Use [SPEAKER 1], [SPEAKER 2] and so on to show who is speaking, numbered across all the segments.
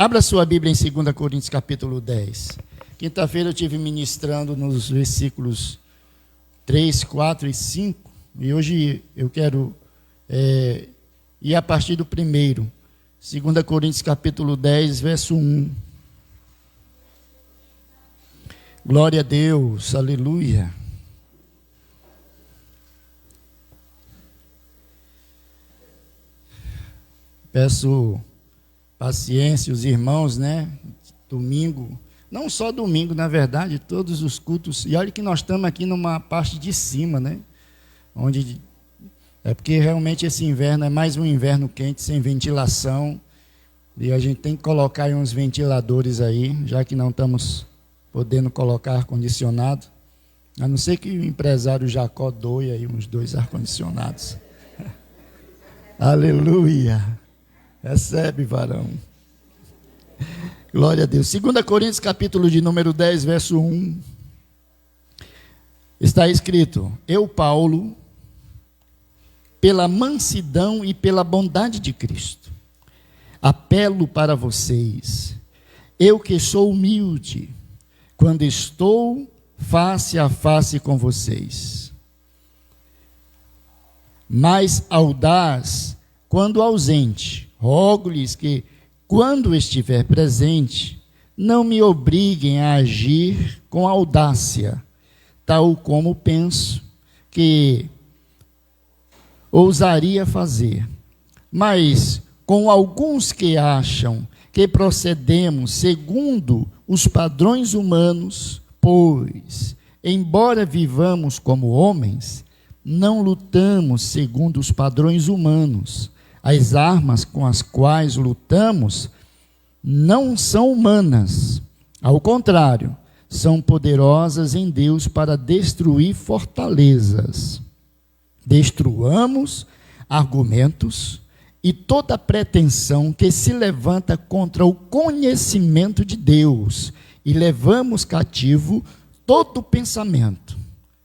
[SPEAKER 1] Abra sua Bíblia em 2 Coríntios capítulo 10. Quinta-feira eu estive ministrando nos versículos 3, 4 e 5. E hoje eu quero ir a partir do primeiro. 2 Coríntios capítulo 10, verso 1. Glória a Deus, aleluia. Peço paciência, os irmãos, domingo, não só domingo, na verdade, todos os cultos. E olha que nós estamos aqui numa parte de cima, onde é porque realmente esse inverno é mais um inverno quente, sem ventilação. E a gente tem que colocar aí uns ventiladores aí, já que não estamos podendo colocar ar-condicionado. A não ser que o empresário Jacó doe aí uns 2 ar-condicionados. Aleluia. Recebe, varão. Glória a Deus. 2 Coríntios, capítulo de número 10, verso 1. Está escrito: Eu, Paulo, pela mansidão e pela bondade de Cristo, apelo para vocês, eu que sou humilde, quando estou face a face com vocês, mas audaz quando ausente. Rogo-lhes que, quando estiver presente, não me obriguem a agir com audácia, tal como penso que ousaria fazer, mas com alguns que acham que procedemos segundo os padrões humanos, pois, embora vivamos como homens, não lutamos segundo os padrões humanos. As armas com as quais lutamos não são humanas, ao contrário, são poderosas em Deus para destruir fortalezas. Destruamos argumentos e toda pretensão que se levanta contra o conhecimento de Deus, e levamos cativo todo pensamento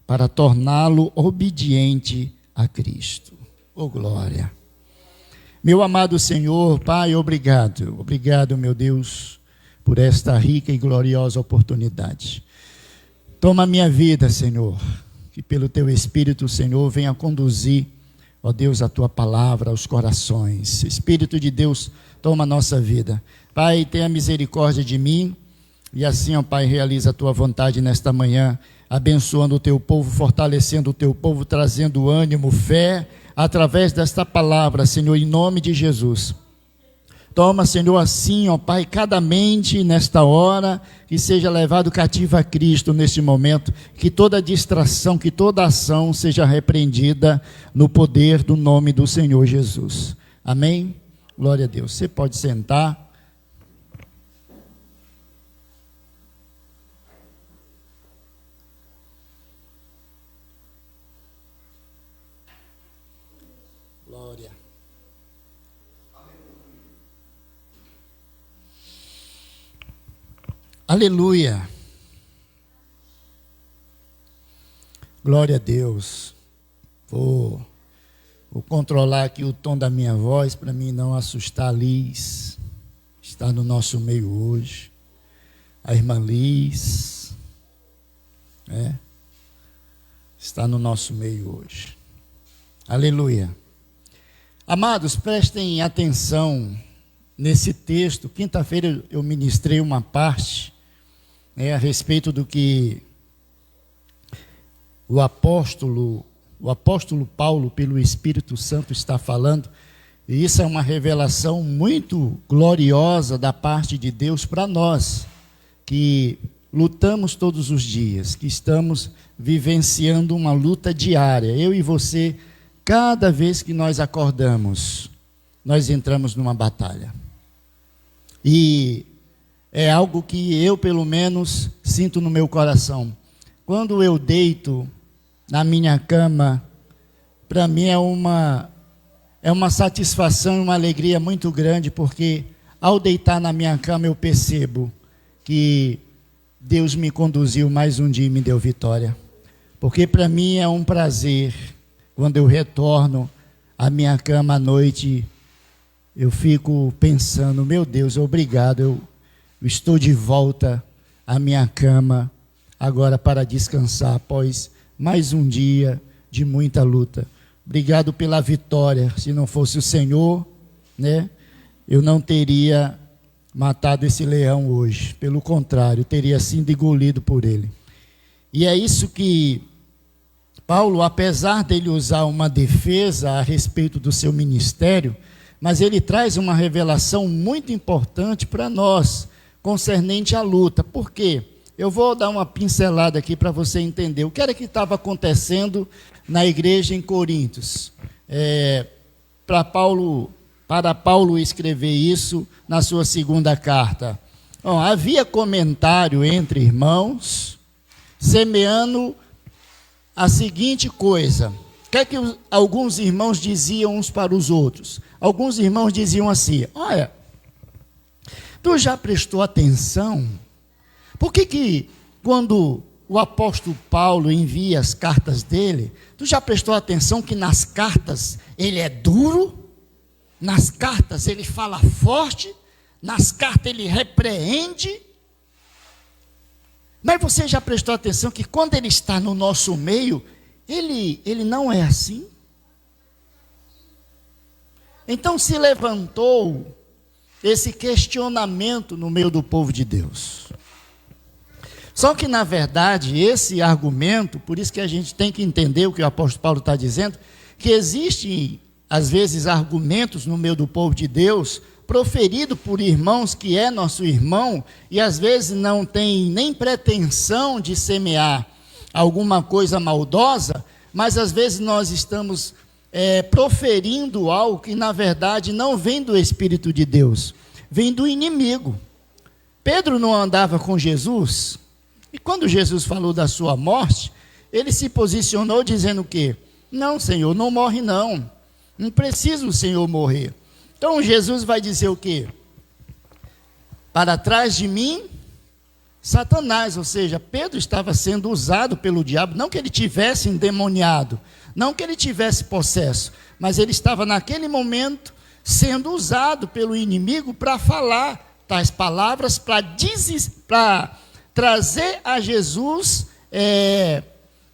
[SPEAKER 1] para torná-lo obediente a Cristo. Oh, glória! Meu amado Senhor, Pai, obrigado. Obrigado, meu Deus, por esta rica e gloriosa oportunidade. Toma a minha vida, Senhor, que pelo Teu Espírito, Senhor, venha conduzir, ó Deus, a Tua palavra aos corações. Espírito de Deus, toma a nossa vida. Pai, tenha misericórdia de mim, e assim, ó Pai, realiza a Tua vontade nesta manhã, abençoando o Teu povo, fortalecendo o Teu povo, trazendo ânimo, fé, através desta palavra, Senhor, em nome de Jesus. Toma, Senhor, assim, ó Pai, cada mente nesta hora, que seja levado cativo a Cristo neste momento, que toda distração, que toda ação seja repreendida no poder do nome do Senhor Jesus. Amém? Glória a Deus. Você pode sentar. Glória. Aleluia. Glória a Deus. Vou controlar aqui o tom da minha voz para mim não assustar a Liz. Está no nosso meio hoje. A irmã Liz. Está no nosso meio hoje. Aleluia. Amados, prestem atenção nesse texto. Quinta-feira eu ministrei uma parte a respeito do que o apóstolo Paulo, pelo Espírito Santo, está falando. E isso é uma revelação muito gloriosa da parte de Deus para nós, que lutamos todos os dias, que estamos vivenciando uma luta diária. Eu e você, cada vez que nós acordamos, nós entramos numa batalha. E é algo que eu, pelo menos, sinto no meu coração. Quando eu deito na minha cama, para mim é uma satisfação, uma alegria muito grande, porque ao deitar na minha cama eu percebo que Deus me conduziu mais um dia e me deu vitória. Porque para mim é um prazer, quando eu retorno à minha cama à noite, eu fico pensando, meu Deus, obrigado, eu estou de volta à minha cama, agora para descansar, após mais um dia de muita luta. Obrigado pela vitória. Se não fosse o Senhor, né, eu não teria matado esse leão hoje. Pelo contrário, teria sido engolido por ele. E é isso que Paulo, apesar dele usar uma defesa a respeito do seu ministério, mas ele traz uma revelação muito importante para nós, concernente à luta. Por quê? Eu vou dar uma pincelada aqui para você entender. O que era que estava acontecendo na igreja em Coríntios? Para Paulo escrever isso na sua segunda carta. Bom, havia comentário entre irmãos, semeando a seguinte coisa. O que é que alguns irmãos diziam uns para os outros? Alguns irmãos diziam assim: olha, tu já prestou atenção? Por que quando o apóstolo Paulo envia as cartas dele, tu já prestou atenção que nas cartas ele é duro? Nas cartas ele fala forte? Nas cartas ele repreende? Mas você já prestou atenção que quando ele está no nosso meio, ele não é assim? Então se levantou esse questionamento no meio do povo de Deus. Só que, na verdade, esse argumento, por isso que a gente tem que entender o que o apóstolo Paulo está dizendo, que existem, às vezes, argumentos no meio do povo de Deus, proferido por irmãos que é nosso irmão, e às vezes não tem nem pretensão de semear alguma coisa maldosa, mas às vezes nós estamos proferindo algo que, na verdade, não vem do Espírito de Deus, vem do inimigo. Pedro não andava com Jesus. E quando Jesus falou da sua morte, ele se posicionou dizendo o quê? Não, Senhor, não morre não. Não precisa o Senhor morrer. Então Jesus vai dizer o quê? Para trás de mim, Satanás. Ou seja, Pedro estava sendo usado pelo diabo, não que ele tivesse endemoniado, não que ele tivesse possesso, mas ele estava naquele momento sendo usado pelo inimigo para falar tais palavras, para trazer a Jesus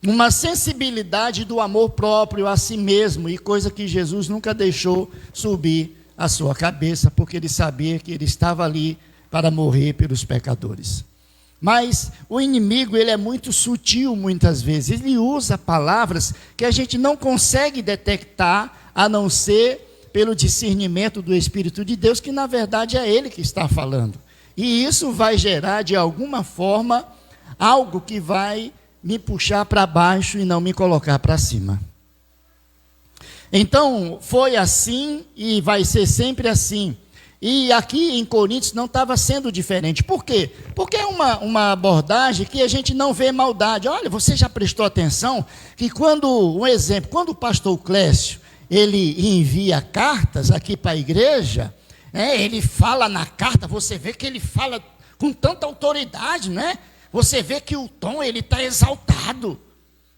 [SPEAKER 1] uma sensibilidade do amor próprio a si mesmo, e coisa que Jesus nunca deixou subir a sua cabeça, porque ele sabia que ele estava ali para morrer pelos pecadores. Mas o inimigo, ele é muito sutil muitas vezes, ele usa palavras que a gente não consegue detectar, a não ser pelo discernimento do Espírito de Deus, que na verdade é ele que está falando. E isso vai gerar, de alguma forma, algo que vai me puxar para baixo e não me colocar para cima. Então, foi assim e vai ser sempre assim. E aqui em Coríntios não estava sendo diferente. Por quê? Porque é uma abordagem que a gente não vê maldade. Olha, você já prestou atenção que quando o pastor Clécio, ele envia cartas aqui para a igreja, ele fala na carta, você vê que ele fala com tanta autoridade, né? Você vê que o tom, ele está exaltado,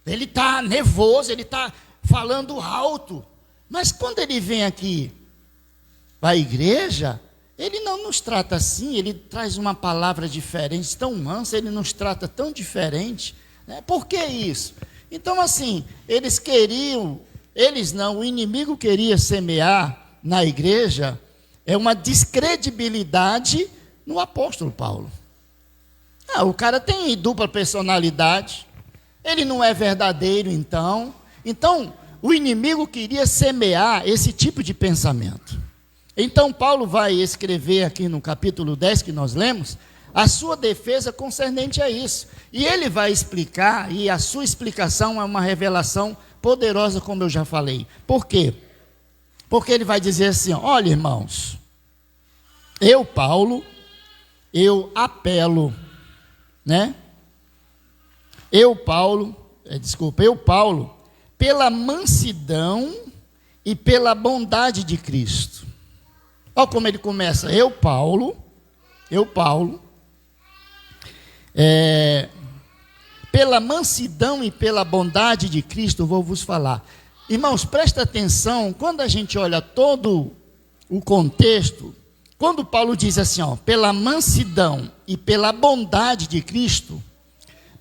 [SPEAKER 1] ele está nervoso, ele está falando alto. Mas quando ele vem aqui para a igreja, ele não nos trata assim, ele traz uma palavra diferente, tão mansa, ele nos trata tão diferente. Né? Por que isso? Então, assim, o inimigo queria semear na igreja uma descredibilidade no apóstolo Paulo. O cara tem dupla personalidade, ele não é verdadeiro, então o inimigo queria semear esse tipo de pensamento. Então Paulo vai escrever aqui no capítulo 10 que nós lemos, a sua defesa concernente a isso, e ele vai explicar, e a sua explicação é uma revelação poderosa, como eu já falei. Por quê? Porque ele vai dizer assim: olha, irmãos, eu, Paulo, eu apelo, né? Eu, Paulo, pela mansidão e pela bondade de Cristo. Olha como ele começa: eu, Paulo, pela mansidão e pela bondade de Cristo, vou vos falar. Irmãos, presta atenção, quando a gente olha todo o contexto, quando Paulo diz assim, ó, pela mansidão e pela bondade de Cristo,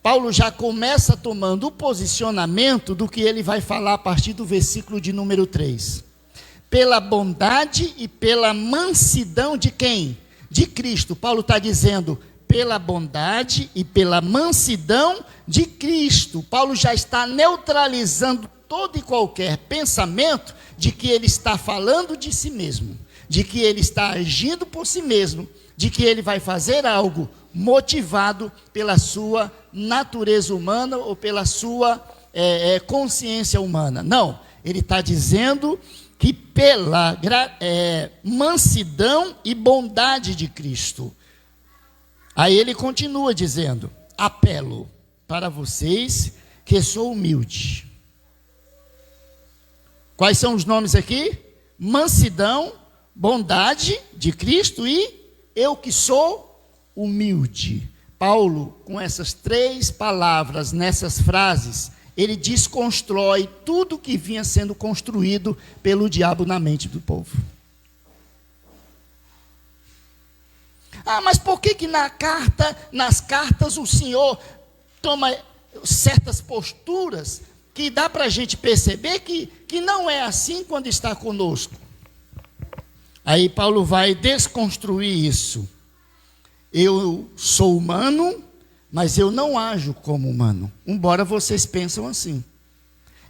[SPEAKER 1] Paulo já começa tomando o posicionamento do que ele vai falar a partir do versículo de número 3. Pela bondade e pela mansidão de quem? De Cristo. Paulo está dizendo, pela bondade e pela mansidão de Cristo. Paulo já está neutralizando todo e qualquer pensamento de que ele está falando de si mesmo, de que ele está agindo por si mesmo, de que ele vai fazer algo motivado pela sua natureza humana ou pela sua consciência humana. Não, ele está dizendo que pela mansidão e bondade de Cristo. Aí ele continua dizendo, apelo para vocês que sou humilde. Quais são os nomes aqui? Mansidão, bondade de Cristo e eu que sou humilde. Paulo, com essas 3 palavras, nessas frases, ele desconstrói tudo que vinha sendo construído pelo diabo na mente do povo. Ah, mas por que nas cartas o Senhor toma certas posturas que dá para a gente perceber que não é assim quando está conosco? Aí Paulo vai desconstruir isso. Eu sou humano, mas eu não ajo como humano, embora vocês pensam assim.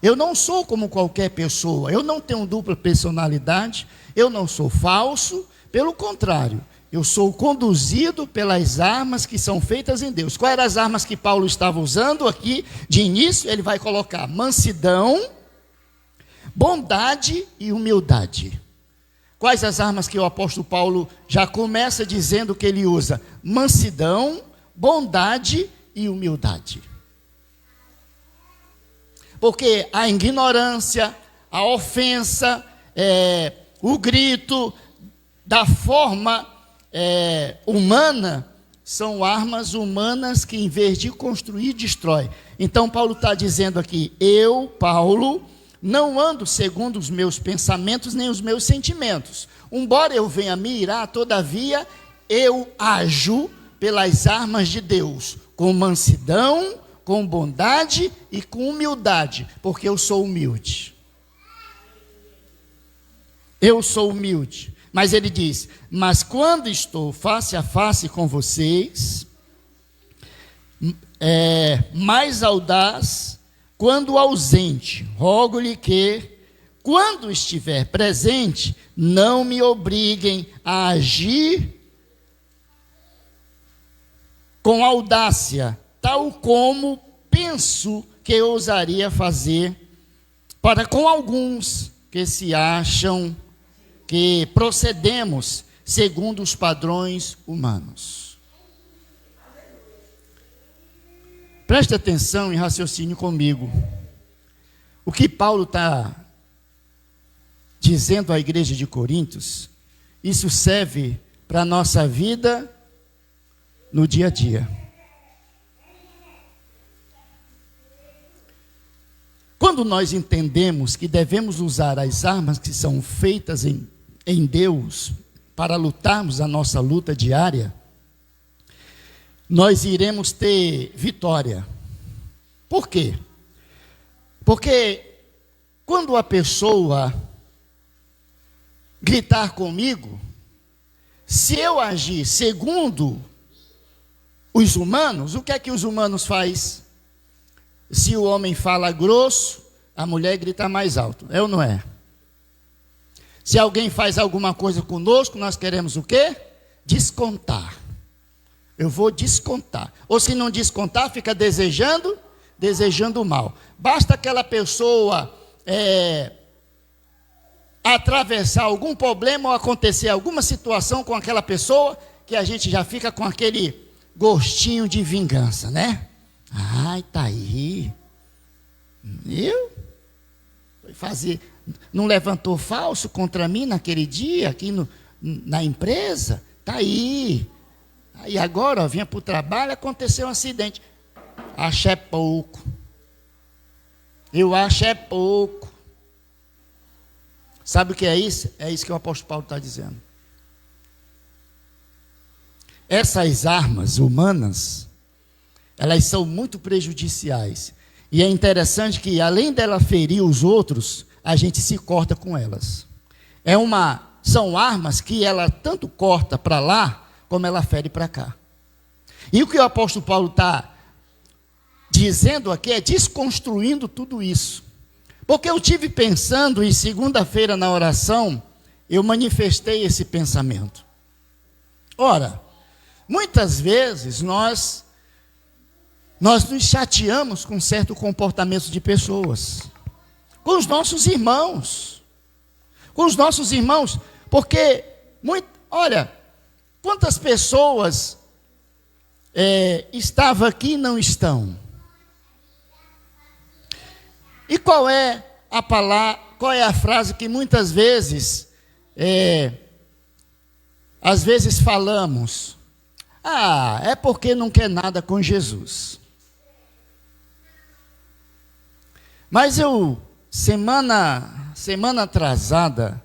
[SPEAKER 1] Eu não sou como qualquer pessoa, eu não tenho dupla personalidade, eu não sou falso, pelo contrário, eu sou conduzido pelas armas que são feitas em Deus. Quais eram as armas que Paulo estava usando aqui? De início, ele vai colocar mansidão, bondade e humildade. Quais as armas que o apóstolo Paulo já começa dizendo que ele usa? Mansidão, bondade e humildade. Porque a ignorância, a ofensa, o grito, da forma humana, são armas humanas que em vez de construir, destrói. Então Paulo está dizendo aqui, eu, Paulo, não ando segundo os meus pensamentos nem os meus sentimentos. Embora eu venha me irar, todavia eu ajo pelas armas de Deus, com mansidão, com bondade e com humildade, porque eu sou humilde. Eu sou humilde. Mas ele diz, mas quando estou face a face com vocês, mais audaz, quando ausente, rogo-lhe que, quando estiver presente, não me obriguem a agir com audácia, tal como penso que eu ousaria fazer para com alguns que se acham que procedemos segundo os padrões humanos. Preste atenção e raciocine comigo. O que Paulo está dizendo à igreja de Coríntios, isso serve para a nossa vida no dia a dia. Quando nós entendemos que devemos usar as armas que são feitas em Deus para lutarmos a nossa luta diária, nós iremos ter vitória. Por quê? Porque quando a pessoa gritar comigo, se eu agir segundo os humanos, o que é que os humanos fazem? Se o homem fala grosso, a mulher grita mais alto, é ou não é? Se alguém faz alguma coisa conosco, nós queremos o quê? Descontar. Eu vou descontar. Ou se não descontar, fica desejando mal. Basta aquela pessoa atravessar algum problema ou acontecer alguma situação com aquela pessoa, que a gente já fica com aquele gostinho de vingança, né? Ai, tá aí. Eu? Foi fazer... Não levantou falso contra mim naquele dia, aqui na empresa? Tá aí. Aí agora, ó, vinha para o trabalho, aconteceu um acidente. Acho é pouco. Eu acho é pouco. Sabe o que é isso? É isso que o apóstolo Paulo está dizendo. Essas armas humanas, elas são muito prejudiciais. E é interessante que, além dela ferir os outros, a gente se corta com elas. São armas que ela tanto corta para lá, como ela fere para cá. E o que o apóstolo Paulo está dizendo aqui é desconstruindo tudo isso. Porque eu tive pensando, e segunda-feira na oração, eu manifestei esse pensamento. Ora, muitas vezes nós nos chateamos com certo comportamento de pessoas, com os nossos irmãos, porque, olha, quantas pessoas estavam aqui e não estão? E qual é a palavra, qual é a frase que muitas vezes, às vezes falamos? É porque não quer nada com Jesus. Mas semana atrasada,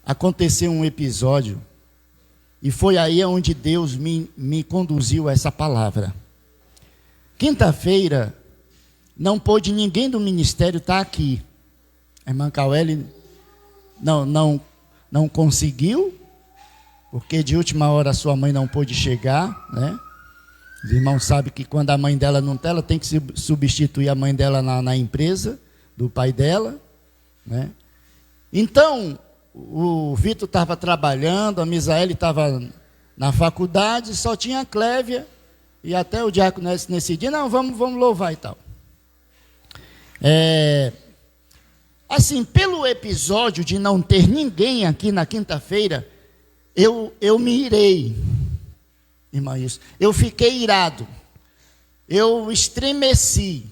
[SPEAKER 1] aconteceu um episódio, e foi aí onde Deus me conduziu a essa palavra. Quinta-feira, não pôde ninguém do ministério estar aqui. A irmã Caueli não conseguiu, porque de última hora a sua mãe não pôde chegar, né? Os irmãos sabem que quando a mãe dela não está, ela tem que substituir a mãe dela na empresa do pai dela, né? Então, o Vitor estava trabalhando, a Misaele estava na faculdade, só tinha a Clévia, e até o diácono nesse dia, não, vamos louvar e tal. Assim, pelo episódio de não ter ninguém aqui na quinta-feira, eu me irei, irmã Ilse. Eu fiquei irado, eu estremeci,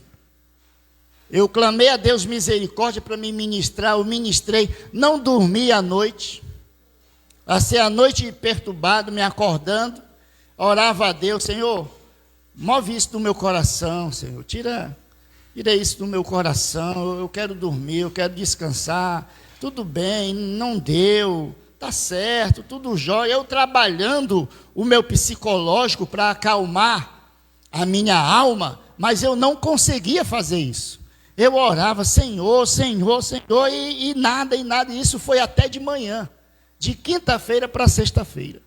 [SPEAKER 1] eu clamei a Deus misericórdia para me ministrar, eu ministrei, não dormi à noite, passei a noite perturbado, me acordando, orava a Deus, Senhor, move isso do meu coração, Senhor, tira isso do meu coração, eu quero dormir, eu quero descansar, tudo bem, não deu, está certo, tudo jóia, eu trabalhando o meu psicológico para acalmar a minha alma, mas eu não conseguia fazer isso. Eu orava, Senhor, Senhor, Senhor, e nada, e isso foi até de manhã, de quinta-feira para sexta-feira.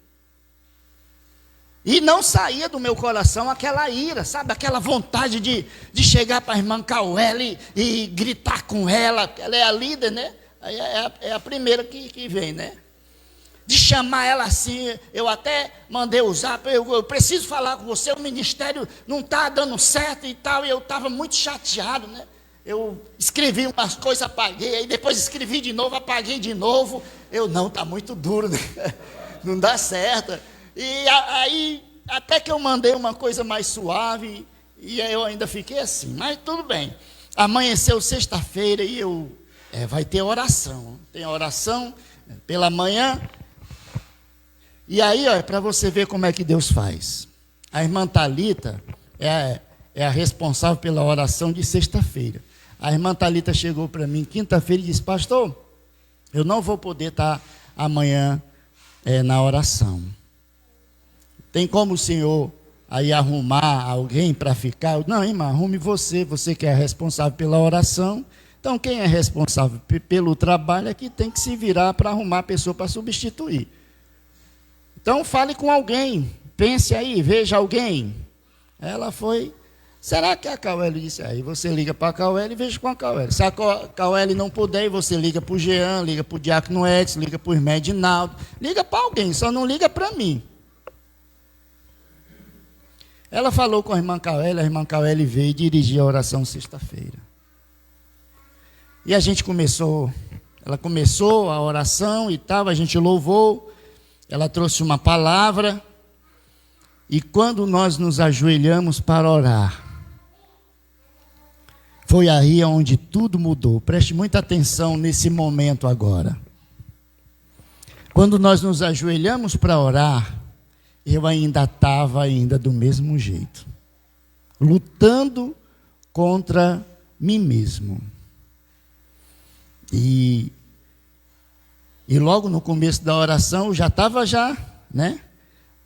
[SPEAKER 1] E não saía do meu coração aquela ira, sabe? Aquela vontade de chegar para a irmã Caueli e gritar com ela, ela é a líder, né? É a primeira que vem, né? De chamar ela assim, eu até mandei o zap, eu preciso falar com você, o ministério não está dando certo e tal, e eu estava muito chateado, né? Eu escrevi umas coisas, apaguei, aí depois escrevi de novo, apaguei de novo, não, está muito duro, né? Não dá certo. E aí, até que eu mandei uma coisa mais suave, e aí eu ainda fiquei assim, mas tudo bem. Amanheceu sexta-feira e vai ter oração. Tem oração pela manhã. E aí, para você ver como é que Deus faz. A irmã Thalita é a responsável pela oração de sexta-feira. A irmã Thalita chegou para mim quinta-feira e disse, pastor, eu não vou poder estar amanhã na oração. Tem como o senhor aí arrumar alguém para ficar? Não, irmã, arrume você que é responsável pela oração. Então, quem é responsável pelo trabalho é que tem que se virar para arrumar a pessoa para substituir. Então, fale com alguém, pense aí, veja alguém. Ela foi, será que a Caueli disse? Aí você liga para a Caueli e veja com a Caueli. Se a Caueli não puder, você liga para o Jean, liga para o diácono Edson, liga para o irmão Edinaldo, liga para alguém, só não liga para mim. Ela falou com a irmã Caueli veio e dirigiu a oração sexta-feira. E a gente ela começou a oração e tal, a gente louvou, ela trouxe uma palavra, e quando nós nos ajoelhamos para orar, foi aí onde tudo mudou. Preste muita atenção nesse momento agora. Quando nós nos ajoelhamos para orar, eu ainda estava do mesmo jeito, lutando contra mim mesmo. E E logo no começo da oração, eu já estava né?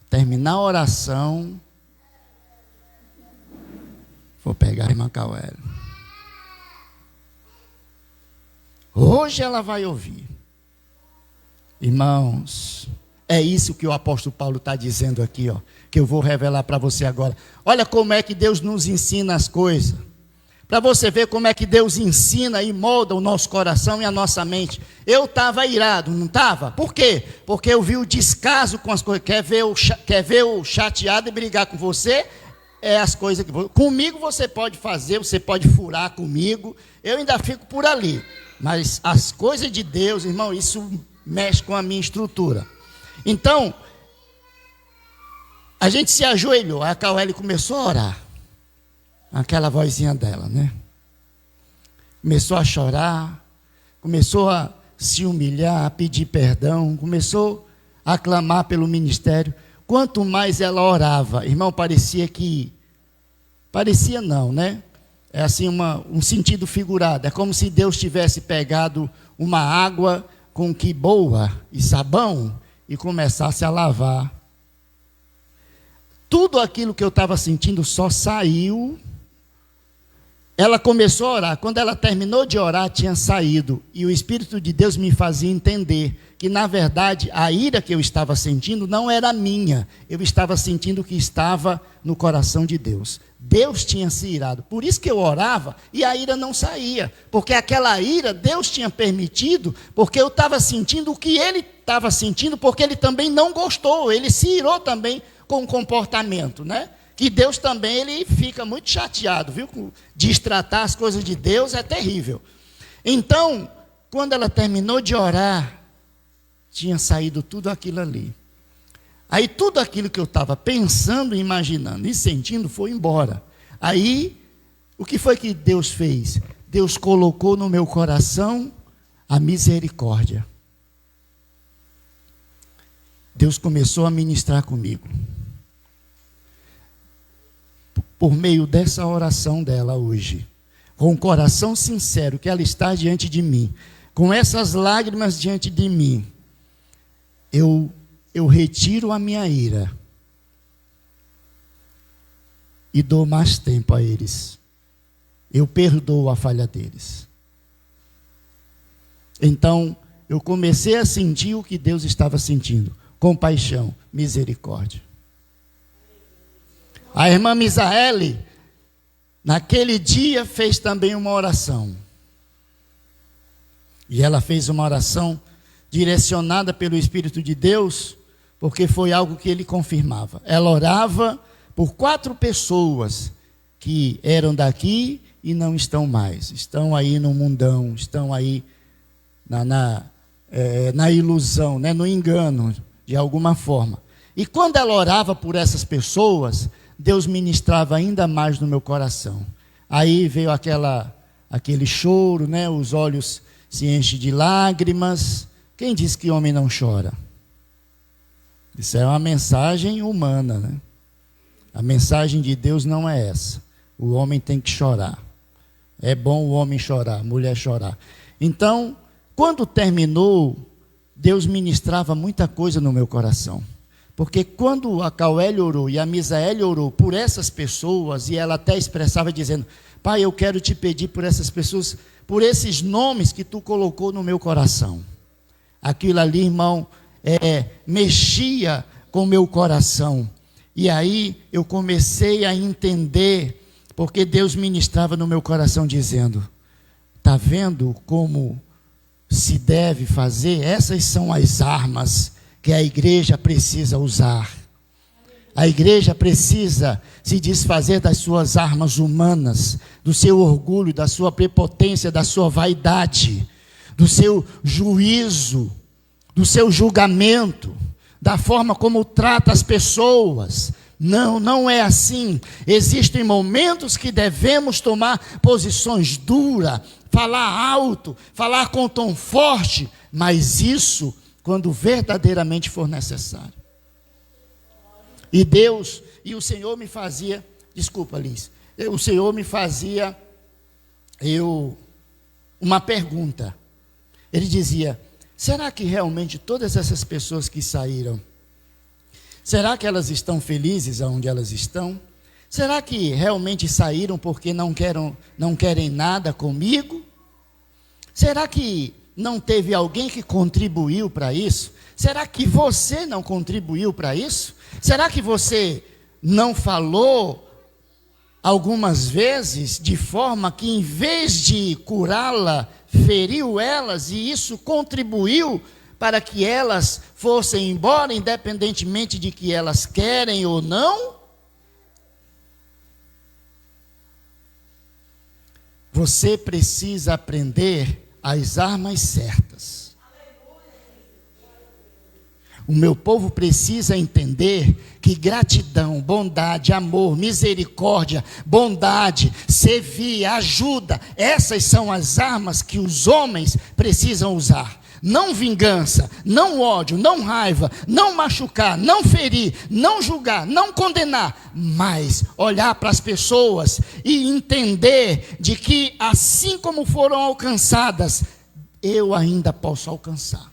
[SPEAKER 1] Terminar a oração. Vou pegar a irmã Cauélio. Hoje ela vai ouvir. Irmãos, é isso que o apóstolo Paulo está dizendo aqui, ó, que eu vou revelar para você agora. Olha como é que Deus nos ensina as coisas. Para você ver como é que Deus ensina e molda o nosso coração e a nossa mente. Eu estava irado, não estava? Por quê? Porque eu vi o descaso com as coisas. Quer ver o chateado e brigar com você? É as coisas que... Comigo você pode fazer, você pode furar comigo. Eu ainda fico por ali. Mas as coisas de Deus, irmão, isso mexe com a minha estrutura. Então, a gente se ajoelhou. A Cauélio começou a orar. Aquela vozinha dela, né? Começou a chorar, começou a se humilhar, a pedir perdão, começou a clamar pelo ministério. Quanto mais ela orava, irmão, parecia não, né? É assim um sentido figurado. É como se Deus tivesse pegado uma água com que boa e sabão e começasse a lavar. Tudo aquilo que eu estava sentindo só saiu. Ela começou a orar. Quando ela terminou de orar, tinha saído. E o Espírito de Deus me fazia entender que, na verdade, a ira que eu estava sentindo não era minha. Eu estava sentindo que estava no coração de Deus. Deus tinha se irado. Por isso que eu orava e a ira não saía. Porque aquela ira Deus tinha permitido, porque eu estava sentindo o que ele estava sentindo, porque ele também não gostou. Ele se irou também com o comportamento, né? Que Deus também, ele fica muito chateado, viu? Destratar as coisas de Deus é terrível. Então, quando ela terminou de orar, tinha saído tudo aquilo ali. Aí tudo aquilo que eu estava pensando, imaginando e sentindo foi embora. Aí, o que foi que Deus fez? Deus colocou no meu coração a misericórdia. Deus começou a ministrar comigo. Por meio dessa oração dela hoje, com o coração sincero que ela está diante de mim, com essas lágrimas diante de mim, eu retiro a minha ira e dou mais tempo a eles. Eu perdoo a falha deles. Então, eu comecei a sentir o que Deus estava sentindo: compaixão, misericórdia. A irmã Misaele, naquele dia, fez também uma oração. E ela fez uma oração direcionada pelo Espírito de Deus, porque foi algo que ele confirmava. Ela orava por 4 pessoas que eram daqui e não estão mais. Estão aí no mundão, estão aí na ilusão, né, no engano, de alguma forma. E quando ela orava por essas pessoas, Deus ministrava ainda mais no meu coração. Aí veio aquele choro, né? Os olhos se enchem de lágrimas. Quem diz que homem não chora? Isso é uma mensagem humana, né? A mensagem de Deus não é essa. O homem tem que chorar. É bom o homem chorar, a mulher chorar. Então, quando terminou, Deus ministrava muita coisa no meu coração. Porque quando a Cauélio orou e a Misaele orou por essas pessoas, e ela até expressava dizendo: Pai, eu quero te pedir por essas pessoas, por esses nomes que tu colocou no meu coração. Aquilo ali, irmão, mexia com o meu coração. E aí eu comecei a entender, porque Deus ministrava no meu coração dizendo: está vendo como se deve fazer? Essas são as armas que a igreja precisa usar. A igreja precisa se desfazer das suas armas humanas, do seu orgulho, da sua prepotência, da sua vaidade, do seu juízo, do seu julgamento, da forma como trata as pessoas. Não, não é assim. Existem momentos que devemos tomar posições duras, falar alto, falar com tom forte, mas isso quando verdadeiramente for necessário. E Deus, e o Senhor me fazia, desculpa, Liz, o Senhor me fazia uma pergunta. Ele dizia: será que realmente todas essas pessoas que saíram, será que elas estão felizes onde elas estão? Será que realmente saíram porque não querem nada comigo? Será que não teve alguém que contribuiu para isso? Será que você não contribuiu para isso? Será que você não falou algumas vezes de forma que, em vez de curá-la, feriu elas, e isso contribuiu para que elas fossem embora, independentemente de que elas querem ou não? Você precisa aprender as armas certas. O meu povo precisa entender que gratidão, bondade, amor, misericórdia, bondade, servir, ajuda, essas são as armas que os homens precisam usar. Não vingança, não ódio, não raiva, não machucar, não ferir, não julgar, não condenar, mas olhar para as pessoas e entender de que assim como foram alcançadas, eu ainda posso alcançar.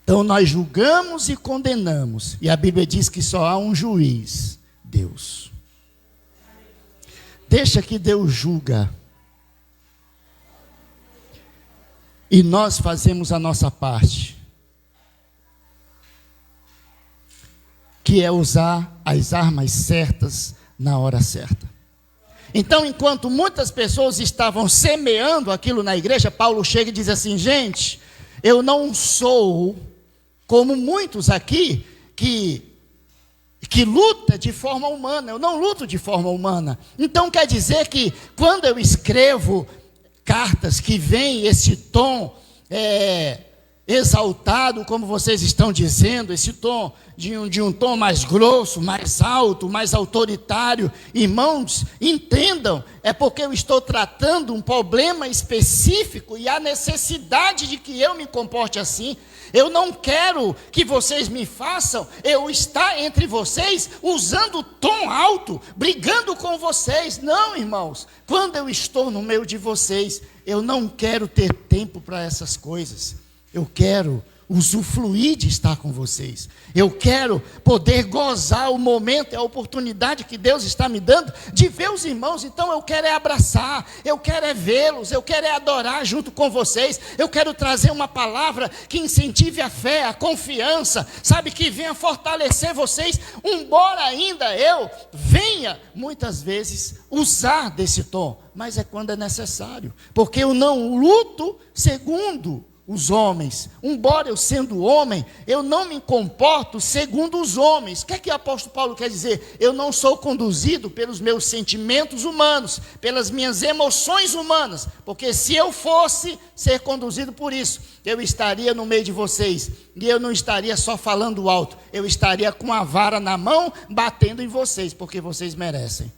[SPEAKER 1] Então nós julgamos e condenamos, e a Bíblia diz que só há um juiz, Deus. Deixa que Deus julga. E nós fazemos a nossa parte, que é usar as armas certas na hora certa. Então, enquanto muitas pessoas estavam semeando aquilo na igreja, Paulo chega e diz assim: gente, eu não sou como muitos aqui que luta de forma humana. Eu não luto de forma humana. Então quer dizer que quando eu escrevo cartas que vem esse tom exaltado, como vocês estão dizendo, esse tom de um tom mais grosso, mais alto, mais autoritário, irmãos, entendam, é porque eu estou tratando um problema específico e há necessidade de que eu me comporte assim. Eu não quero que vocês me façam eu estar entre vocês usando tom alto, brigando com vocês. Não, irmãos, quando eu estou no meio de vocês, eu não quero ter tempo para essas coisas. Eu quero usufruir de estar com vocês. Eu quero poder gozar o momento, a oportunidade que Deus está me dando de ver os irmãos. Então eu quero abraçar, eu quero vê-los, eu quero adorar junto com vocês. Eu quero trazer uma palavra que incentive a fé, a confiança, sabe, que venha fortalecer vocês, embora ainda eu venha muitas vezes usar desse tom, mas é quando é necessário, porque eu não luto segundo os homens, embora eu sendo homem, eu não me comporto segundo os homens. O que é que o apóstolo Paulo quer dizer? Eu não sou conduzido pelos meus sentimentos humanos, pelas minhas emoções humanas, porque se eu fosse ser conduzido por isso, eu estaria no meio de vocês, e eu não estaria só falando alto, eu estaria com a vara na mão, batendo em vocês, porque vocês merecem.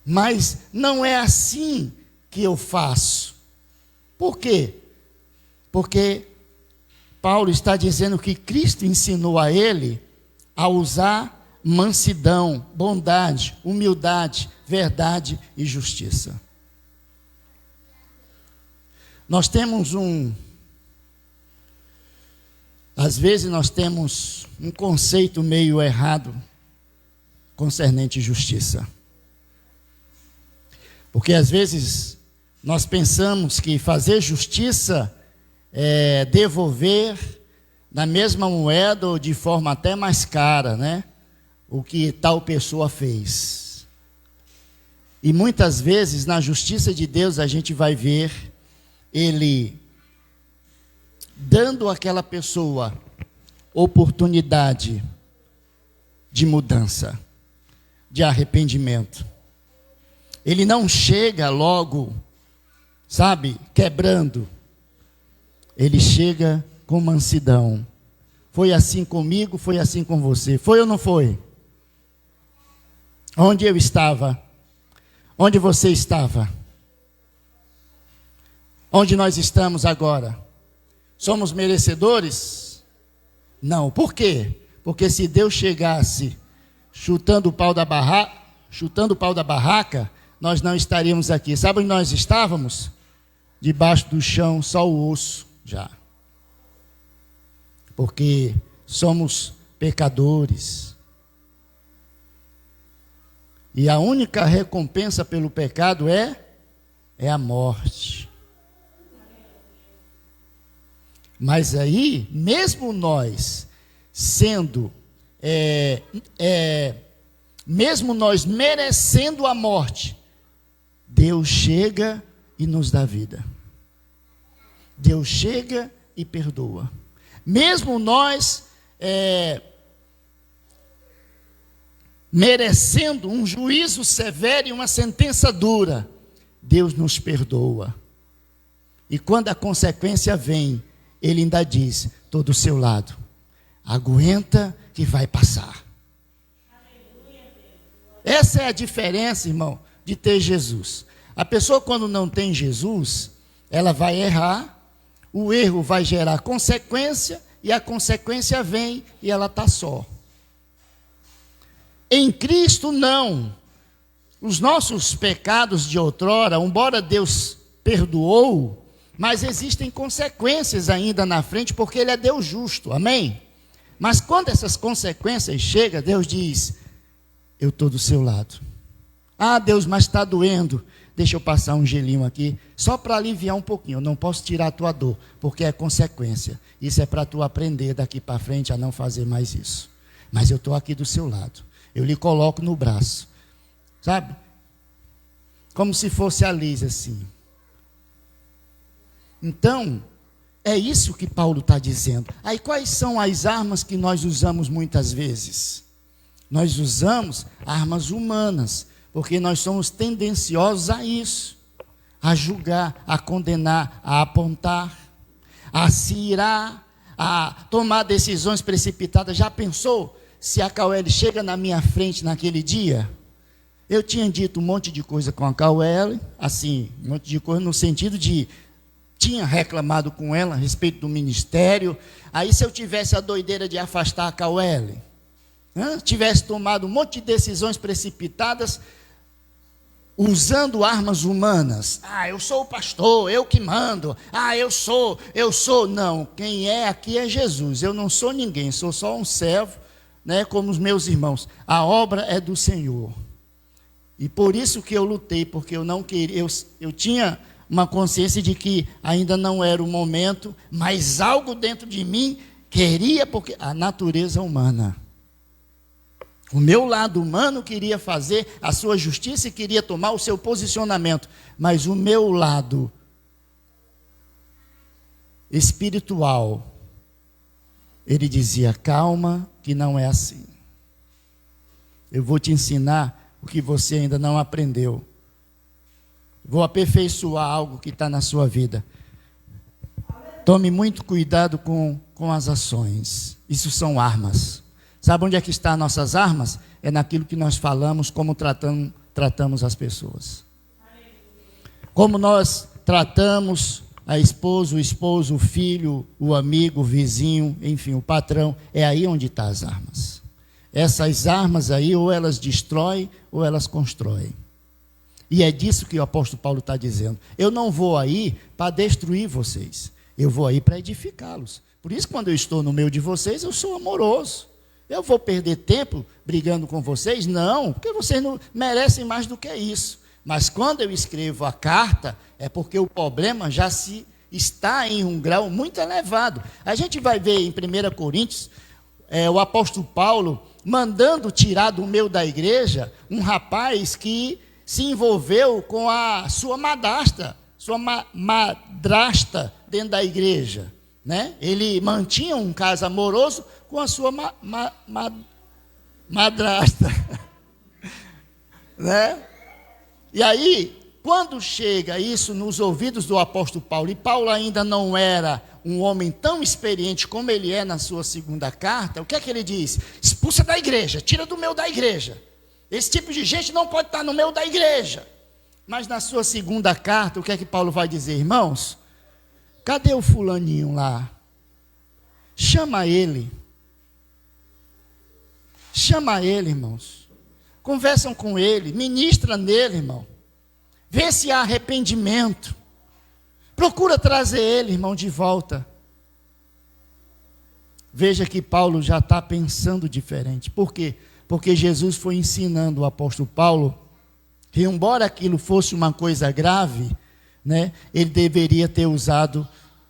[SPEAKER 1] Mas não é assim que eu faço. Por quê? Porque Paulo está dizendo que Cristo ensinou a ele a usar mansidão, bondade, humildade, verdade e justiça. Nós temos às vezes nós temos um conceito meio errado concernente justiça. Porque às vezes nós pensamos que fazer justiça é devolver na mesma moeda ou de forma até mais cara, né? O que tal pessoa fez. E muitas vezes na justiça de Deus a gente vai ver Ele dando àquela pessoa oportunidade de mudança, de arrependimento. Ele não chega logo, sabe, quebrando. Ele chega com mansidão. Foi assim comigo, foi assim com você. Foi ou não foi? Onde eu estava? Onde você estava? Onde nós estamos agora? Somos merecedores? Não. Por quê? Porque se Deus chegasse chutando o pau da barraca, nós não estaríamos aqui. Sabe onde nós estávamos? Debaixo do chão, só o osso já. Porque somos pecadores. E a única recompensa pelo pecado é a morte. Mas aí, mesmo nós sendo, mesmo nós merecendo a morte, Deus chega e nos dá vida. Deus chega e perdoa. Mesmo nós merecendo um juízo severo e uma sentença dura, Deus nos perdoa. E quando a consequência vem, Ele ainda diz: estou do seu lado, aguenta que vai passar. Essa é a diferença, irmão, de ter Jesus. A pessoa, quando não tem Jesus, ela vai errar, o erro vai gerar consequência, e a consequência vem e ela está só. Em Cristo, não. Os nossos pecados de outrora, embora Deus perdoou, mas existem consequências ainda na frente, porque Ele é Deus justo, amém? Mas quando essas consequências chegam, Deus diz: eu estou do seu lado. Ah, Deus, mas está doendo. Deixa eu passar um gelinho aqui, só para aliviar um pouquinho. Eu não posso tirar a tua dor, porque é consequência. Isso é para tu aprender daqui para frente a não fazer mais isso. Mas eu estou aqui do seu lado. Eu lhe coloco no braço. Sabe? Como se fosse a Liz, assim. Então, é isso que Paulo está dizendo. Aí, quais são as armas que nós usamos muitas vezes? Nós usamos armas humanas, porque nós somos tendenciosos a isso, a julgar, a condenar, a apontar, a se irar, a tomar decisões precipitadas. Já pensou se a Caueli chega na minha frente naquele dia? Eu tinha dito um monte de coisa com a Caueli, assim, um monte de coisa no sentido de, tinha reclamado com ela a respeito do ministério. Aí, se eu tivesse a doideira de afastar a Caueli, tivesse tomado um monte de decisões precipitadas, usando armas humanas. Ah, eu sou o pastor, eu que mando. Ah, eu sou. Não, quem é aqui é Jesus. Eu não sou ninguém, sou só um servo, né, como os meus irmãos. A obra é do Senhor. E por isso que eu lutei, porque eu não queria, eu tinha uma consciência de que ainda não era o momento, mas algo dentro de mim queria, porque a natureza humana. O meu lado humano queria fazer a sua justiça e queria tomar o seu posicionamento. Mas o meu lado espiritual, ele dizia: calma, que não é assim. Eu vou te ensinar o que você ainda não aprendeu. Vou aperfeiçoar algo que está na sua vida. Tome muito cuidado com as ações. Isso são armas. Sabe onde é que estão as nossas armas? É naquilo que nós falamos, como tratamos as pessoas. Como nós tratamos a esposa, o esposo, o filho, o amigo, o vizinho, enfim, o patrão. É aí onde estão as armas. Essas armas aí, ou elas destroem, ou elas constroem. E é disso que o apóstolo Paulo está dizendo. Eu não vou aí para destruir vocês. Eu vou aí para edificá-los. Por isso, quando eu estou no meio de vocês, eu sou amoroso. Eu vou perder tempo brigando com vocês? Não, porque vocês não merecem mais do que isso. Mas quando eu escrevo a carta, é porque o problema já está em um grau muito elevado. A gente vai ver em 1 Coríntios, o apóstolo Paulo mandando tirar do meio da igreja um rapaz que se envolveu com a sua madrasta, dentro da igreja. Né? Ele mantinha um caso amoroso com a sua madrasta. Né? E aí, quando chega isso nos ouvidos do apóstolo Paulo, e Paulo ainda não era um homem tão experiente como ele é na sua segunda carta, o que é que ele diz? Expulsa da igreja, tira do meio da igreja. Esse tipo de gente não pode estar no meio da igreja. Mas na sua segunda carta, o que é que Paulo vai dizer, irmãos? Cadê o fulaninho lá? Chama ele. Chama ele, irmãos. Conversam com ele, ministra nele, irmão. Vê se há arrependimento. Procura trazer ele, irmão, de volta. Veja que Paulo já está pensando diferente. Por quê? Porque Jesus foi ensinando o apóstolo Paulo que, embora aquilo fosse uma coisa grave, né, ele deveria ter usado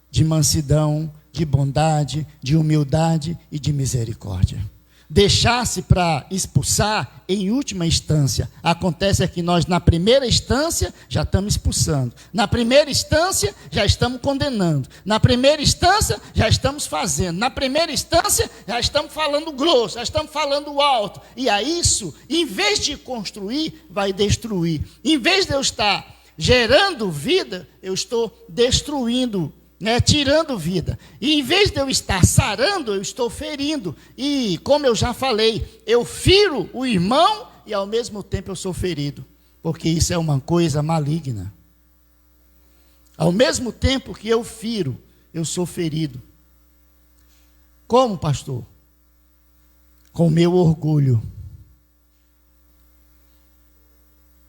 [SPEAKER 1] de mansidão, de bondade, de humildade e de misericórdia. Deixasse para expulsar em última instância. Acontece é que nós, na primeira instância, já estamos expulsando. Na primeira instância, já estamos condenando. Na primeira instância, já estamos fazendo. Na primeira instância, já estamos falando grosso, já estamos falando alto. E a isso, em vez de construir, vai destruir. Em vez de eu estar gerando vida, eu estou destruindo, tirando vida. E em vez de eu estar sarando, eu estou ferindo. E como eu já falei, eu firo o irmão e ao mesmo tempo eu sou ferido. Porque isso é uma coisa maligna. Ao mesmo tempo que eu firo, eu sou ferido. Como, pastor? Com o meu orgulho.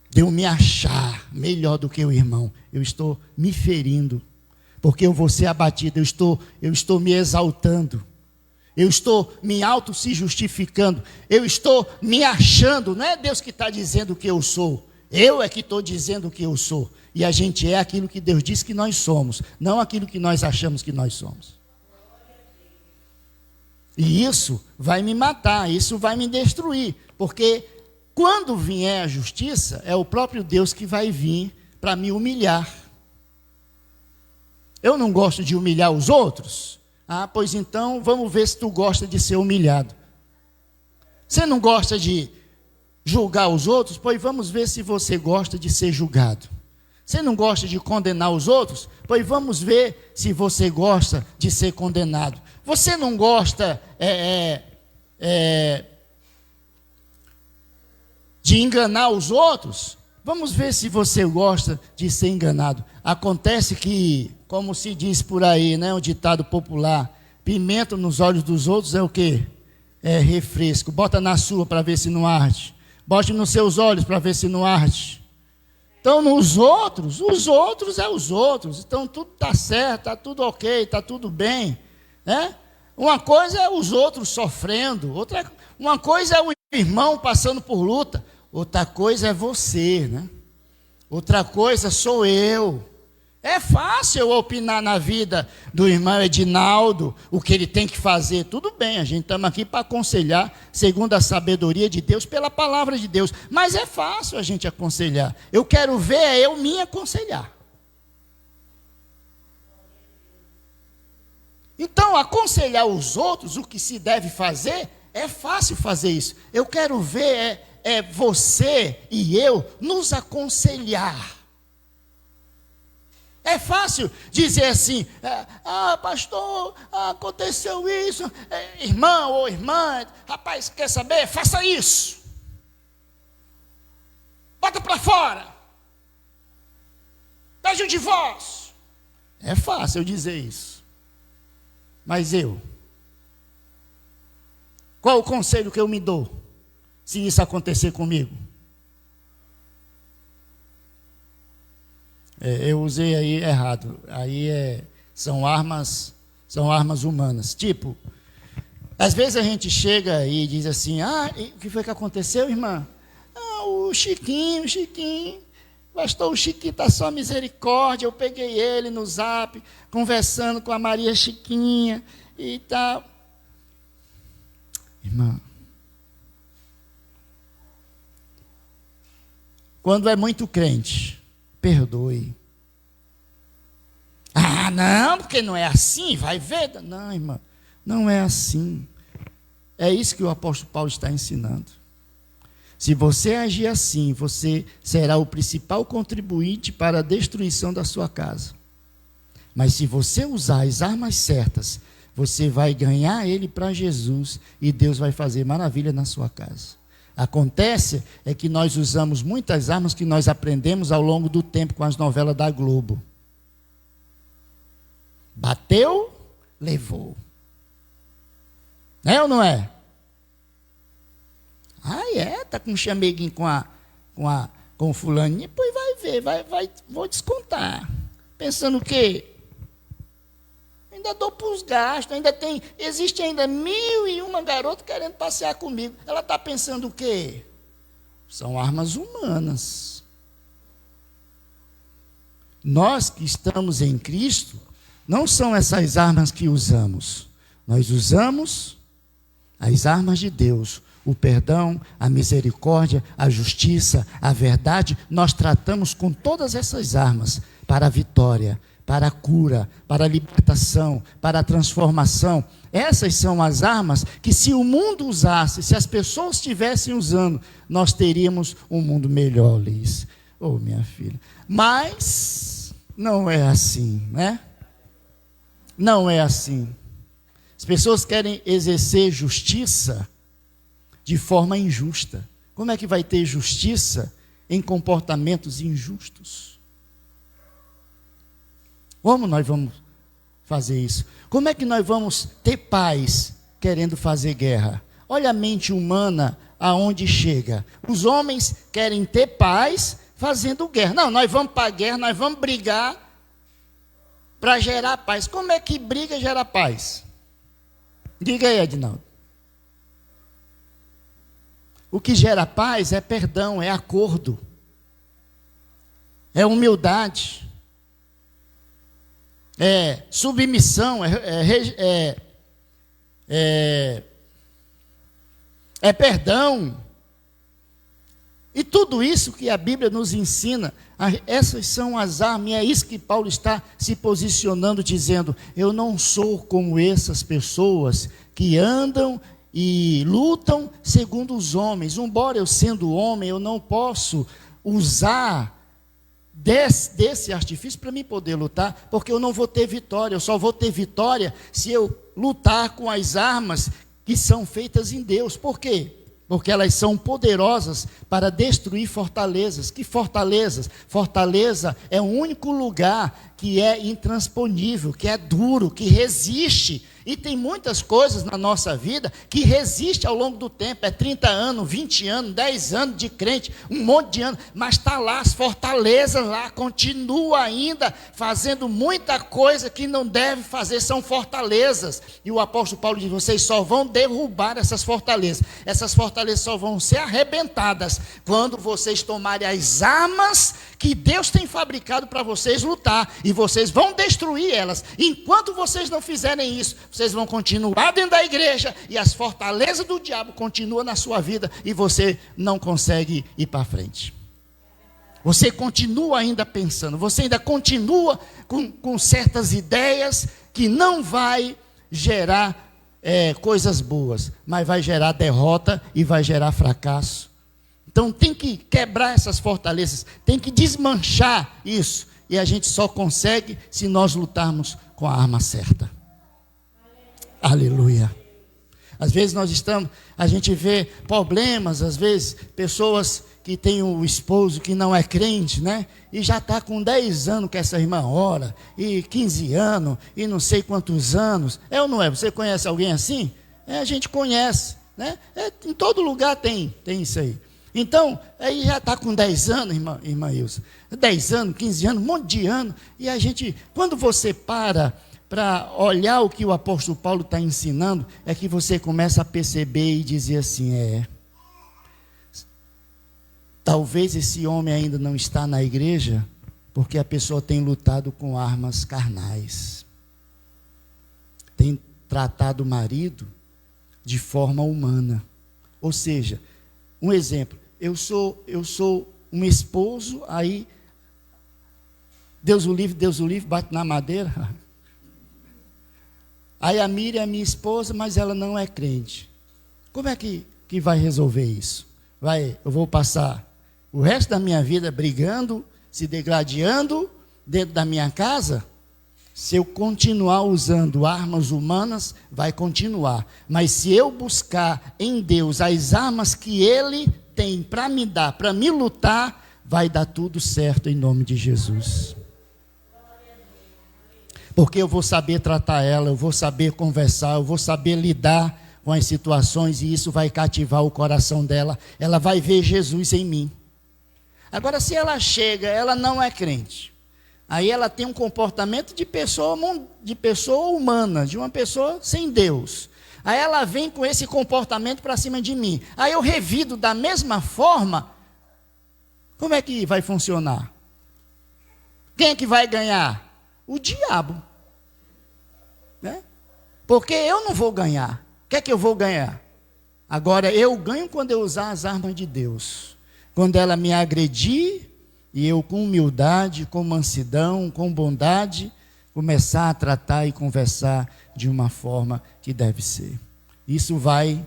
[SPEAKER 1] De eu me achar melhor do que o irmão. Eu estou me ferindo. Porque eu vou ser abatido, eu estou me exaltando, eu estou me auto se justificando, eu estou me achando, não é Deus que está dizendo que eu sou, eu é que estou dizendo que eu sou, e a gente é aquilo que Deus diz que nós somos, não aquilo que nós achamos que nós somos. E isso vai me matar, isso vai me destruir, porque quando vier a justiça, é o próprio Deus que vai vir para me humilhar. Eu não gosto de humilhar os outros? Ah, pois então, vamos ver se tu gosta de ser humilhado. Você não gosta de julgar os outros? Pois vamos ver se você gosta de ser julgado. Você não gosta de condenar os outros? Pois vamos ver se você gosta de ser condenado. Você não gosta de enganar os outros? Vamos ver se você gosta de ser enganado. Acontece que, como se diz por aí, né, um ditado popular, pimenta nos olhos dos outros é o quê? É refresco. Bota na sua para ver se não arde. Bote nos seus olhos para ver se não arde. Então, nos outros, os outros é os outros. Então, tudo está certo, está tudo ok, está tudo bem. Né? Uma coisa é os outros sofrendo, uma coisa é o irmão passando por luta. Outra coisa é você, né? Outra coisa sou eu. É fácil eu opinar na vida do irmão Edinaldo, o que ele tem que fazer. Tudo bem, a gente estamos aqui para aconselhar, segundo a sabedoria de Deus, pela palavra de Deus. Mas é fácil a gente aconselhar. Eu quero ver eu me aconselhar. Então, aconselhar os outros o que se deve fazer, é fácil fazer isso. Eu quero ver você e eu nos aconselhar. É fácil dizer assim, pastor, aconteceu isso, irmão ou irmã, rapaz, quer saber? Faça isso. Bota para fora. Pede o divórcio. É fácil eu dizer isso. Mas qual o conselho que eu me dou? Se isso acontecer comigo. Eu usei aí errado. Aí são armas humanas. Tipo, às vezes a gente chega e diz assim, o que foi que aconteceu, irmã? O Chiquinho, pastor, o Chiquinho está só misericórdia, eu peguei ele no zap, conversando com a Maria Chiquinha e tal. Irmã, quando é muito crente, perdoe. Não, porque não é assim, vai ver. Não, irmã, não é assim. É isso que o apóstolo Paulo está ensinando. Se você agir assim, você será o principal contribuinte para a destruição da sua casa. Mas se você usar as armas certas, você vai ganhar ele para Jesus e Deus vai fazer maravilha na sua casa. Acontece é que nós usamos muitas armas que nós aprendemos ao longo do tempo com as novelas da Globo. Bateu, levou. É ou não é? Tá com um chameguinho com o fulaninho, pois vai ver, vou descontar. Pensando o quê? Ainda dou para os gastos, existe ainda 1.001 garotas querendo passear comigo. Ela está pensando o quê? São armas humanas. Nós que estamos em Cristo, não são essas armas que usamos. Nós usamos as armas de Deus. O perdão, a misericórdia, a justiça, a verdade. Nós tratamos com todas essas armas para a vitória, para a cura, para a libertação, para a transformação. Essas são as armas que, se o mundo usasse, se as pessoas estivessem usando, nós teríamos um mundo melhor, Liz. Oh, minha filha. Mas não é assim, né? Não é assim. As pessoas querem exercer justiça de forma injusta. Como é que vai ter justiça em comportamentos injustos? Como nós vamos fazer isso? Como é que nós vamos ter paz querendo fazer guerra? Olha a mente humana aonde chega. Os homens querem ter paz fazendo guerra. Não, nós vamos para a guerra, nós vamos brigar para gerar paz. Como é que briga gera paz? Diga aí, Edinaldo. O que gera paz é perdão, é acordo, é humildade, é submissão, é perdão. E tudo isso que a Bíblia nos ensina, essas são as armas, e é isso que Paulo está se posicionando, dizendo: eu não sou como essas pessoas que andam e lutam segundo os homens. Embora eu sendo homem, eu não posso usar desse artifício para mim poder lutar, porque eu não vou ter vitória. Eu só vou ter vitória se eu lutar com as armas que são feitas em Deus. Por quê? Porque elas são poderosas para destruir fortalezas. Que fortalezas? Fortaleza é o único lugar que é intransponível, que é duro, que resiste. E tem muitas coisas na nossa vida que resistem ao longo do tempo. É 30 anos, 20 anos, 10 anos de crente, um monte de anos. Mas está lá, as fortalezas lá, continua ainda fazendo muita coisa que não deve fazer, são fortalezas. E o apóstolo Paulo diz: vocês só vão derrubar essas fortalezas. Essas fortalezas só vão ser arrebentadas quando vocês tomarem as armas que Deus tem fabricado para vocês lutar. E vocês vão destruir elas. Enquanto vocês não fizerem isso, vocês vão continuar dentro da igreja e as fortalezas do diabo continuam na sua vida e você não consegue ir para frente. Você continua ainda pensando, você ainda continua com certas ideias que não vai gerar coisas boas, mas vai gerar derrota e vai gerar fracasso. Então tem que quebrar essas fortalezas, tem que desmanchar isso. E a gente só consegue se nós lutarmos com a arma certa. Aleluia. Às vezes a gente vê problemas, às vezes pessoas que têm um esposo que não é crente, né? E já está com 10 anos que essa irmã ora, e 15 anos, e não sei quantos anos. É ou não é? Você conhece alguém assim? A gente conhece, né? Em todo lugar tem isso aí. Então, aí já está com 10 anos, irmã Ilza. 10 anos, 15 anos, um monte de anos. E a gente, quando você para olhar o que o apóstolo Paulo está ensinando, é que você começa a perceber e dizer assim: talvez esse homem ainda não está na igreja, porque a pessoa tem lutado com armas carnais. Tem tratado o marido de forma humana. Ou seja, um exemplo, eu sou um esposo, aí Deus o livre, bate na madeira. Aí a Miriam é minha esposa, mas ela não é crente. Como é que vai resolver isso? Eu vou passar o resto da minha vida brigando, se degladiando dentro da minha casa? Se eu continuar usando armas humanas, vai continuar. Mas se eu buscar em Deus as armas que Ele tem para me dar, para me lutar, vai dar tudo certo em nome de Jesus. Porque eu vou saber tratar ela, eu vou saber conversar, eu vou saber lidar com as situações, e isso vai cativar o coração dela. Ela vai ver Jesus em mim. Agora, se ela chega, ela não é crente, aí ela tem um comportamento de pessoa humana, de uma pessoa sem Deus. Aí ela vem com esse comportamento para cima de mim. Aí eu revido da mesma forma. Como é que vai funcionar? Quem é que vai ganhar? O diabo. Né? Porque eu não vou ganhar. O que é que eu vou ganhar? Agora, eu ganho quando eu usar as armas de Deus. Quando ela me agredir, e eu com humildade, com mansidão, com bondade, começar a tratar e conversar de uma forma que deve ser. Isso vai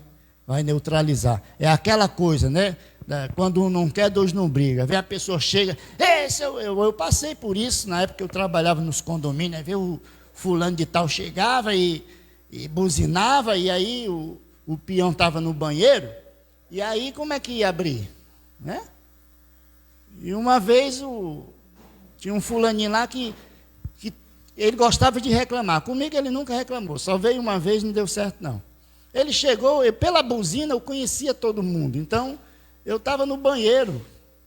[SPEAKER 1] neutralizar. É aquela coisa, né? Quando um não quer, dois não briga. Vê a pessoa chega, eu passei por isso na época que eu trabalhava nos condomínios, vê o fulano de tal chegava e buzinava, e aí o peão estava no banheiro, e aí como é que ia abrir? Né? E uma vez tinha um fulaninho lá que ele gostava de reclamar. Comigo ele nunca reclamou, só veio uma vez, não deu certo não. Ele chegou, pela buzina eu conhecia todo mundo, então eu estava no banheiro,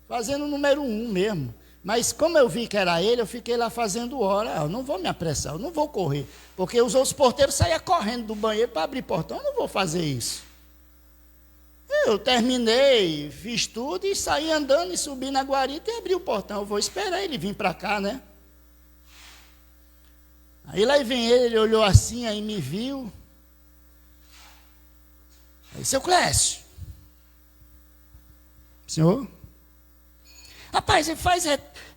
[SPEAKER 1] fazendo o número 1 mesmo. Mas como eu vi que era ele, eu fiquei lá fazendo hora. Eu não vou me apressar, eu não vou correr. Porque os outros porteiros saíam correndo do banheiro para abrir portão. Eu não vou fazer isso. Eu terminei, fiz tudo e saí andando e subi na guarita e abri o portão. Eu vou esperar ele vir para cá, né? Aí lá vem ele olhou assim, aí me viu. Aí, seu Clécio. Senhor? Rapaz,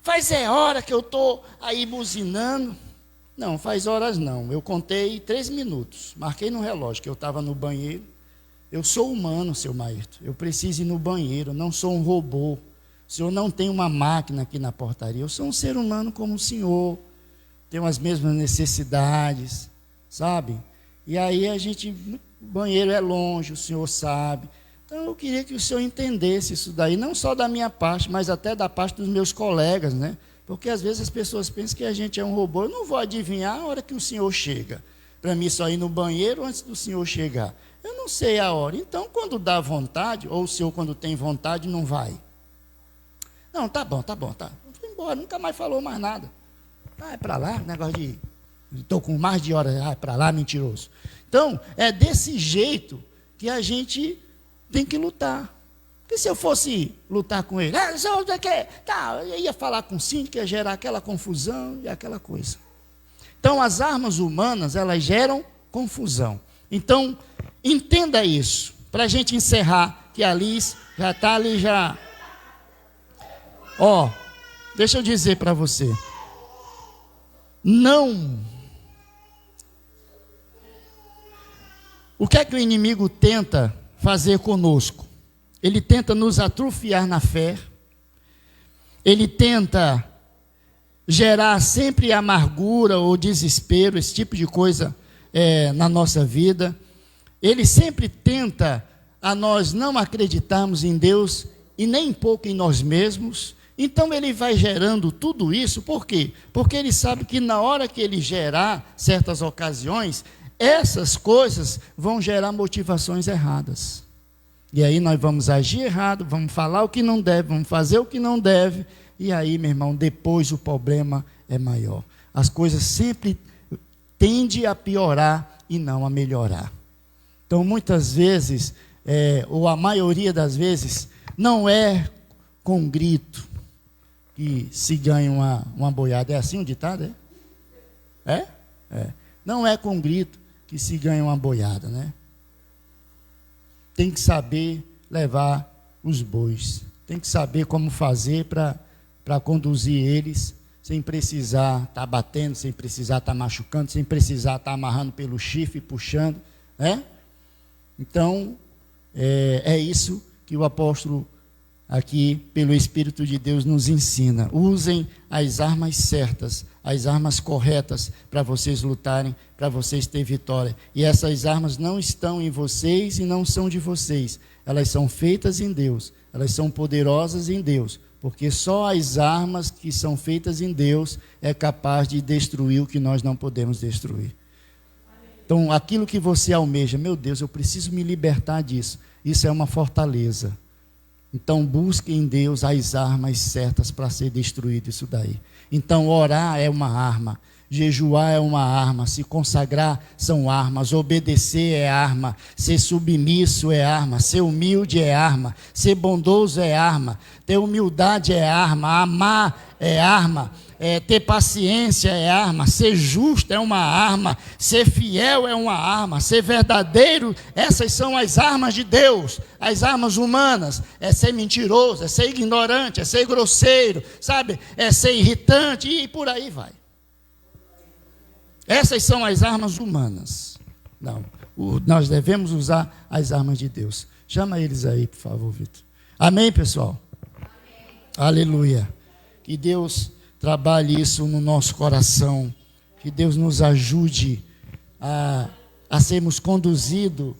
[SPEAKER 1] faz hora que eu estou aí buzinando. Não, faz horas não. Eu contei 3 minutos. Marquei no relógio que eu estava no banheiro. Eu sou humano, seu Maírton. Eu preciso ir no banheiro. Eu não sou um robô. O senhor não tem uma máquina aqui na portaria. Eu sou um ser humano como o senhor. Tenho as mesmas necessidades, sabe? E aí o banheiro é longe, o senhor sabe. Então eu queria que o senhor entendesse isso daí, não só da minha parte, mas até da parte dos meus colegas, né? Porque às vezes as pessoas pensam que a gente é um robô. Eu não vou adivinhar a hora que o senhor chega. Para mim só ir no banheiro antes do senhor chegar. Eu não sei a hora. Então, quando dá vontade, ou o senhor quando tem vontade, não vai. Não, tá bom. Fui embora, nunca mais falou mais nada. É para lá, negócio de... Estou com mais de hora, é para lá, mentiroso. Então, é desse jeito que a gente tem que lutar. Porque se eu fosse lutar com ele, eu ia falar com o síndico, ia gerar aquela confusão e aquela coisa. Então, as armas humanas, elas geram confusão. Então, entenda isso, para a gente encerrar, que a Liz já está ali já. Deixa eu dizer para você. Não. O que é que o inimigo tenta fazer conosco? Ele tenta nos atrofiar na fé. Ele tenta gerar sempre amargura ou desespero, esse tipo de coisa na nossa vida. Ele sempre tenta a nós não acreditarmos em Deus e nem pouco em nós mesmos. Então ele vai gerando tudo isso, por quê? Porque ele sabe que na hora que ele gerar certas ocasiões, essas coisas vão gerar motivações erradas. E aí nós vamos agir errado, vamos falar o que não deve, vamos fazer o que não deve, e aí, meu irmão, depois o problema é maior. As coisas sempre tendem a piorar e não a melhorar. Então, muitas vezes, ou a maioria das vezes, não é com grito que se ganha uma boiada. É assim o ditado, é? Não é com grito que se ganha uma boiada, né? Tem que saber levar os bois. Tem que saber como fazer para conduzir eles, sem precisar estar batendo, sem precisar estar machucando, sem precisar estar amarrando pelo chifre, puxando, né? Então, é isso que o apóstolo aqui, pelo Espírito de Deus, nos ensina. Usem as armas certas, as armas corretas para vocês lutarem, para vocês terem vitória. E essas armas não estão em vocês e não são de vocês. Elas são feitas em Deus, elas são poderosas em Deus, porque só as armas que são feitas em Deus é capaz de destruir o que nós não podemos destruir. Então, aquilo que você almeja, meu Deus, eu preciso me libertar disso. Isso é uma fortaleza. Então busque em Deus as armas certas para ser destruído isso daí. Então orar é uma arma, jejuar é uma arma, se consagrar são armas, obedecer é arma, ser submisso é arma, ser humilde é arma, ser bondoso é arma, ter humildade é arma, amar é arma, ter paciência é arma, ser justo é uma arma, ser fiel é uma arma, ser verdadeiro, essas são as armas de Deus. As armas humanas é ser mentiroso, é ser ignorante, é ser grosseiro, sabe? É ser irritante e por aí vai. Essas são as armas humanas. Não, nós devemos usar as armas de Deus. Chama eles aí, por favor, Vitor. Amém, pessoal? Amém. Aleluia. Que Deus trabalhe isso no nosso coração. Que Deus nos ajude a sermos conduzidos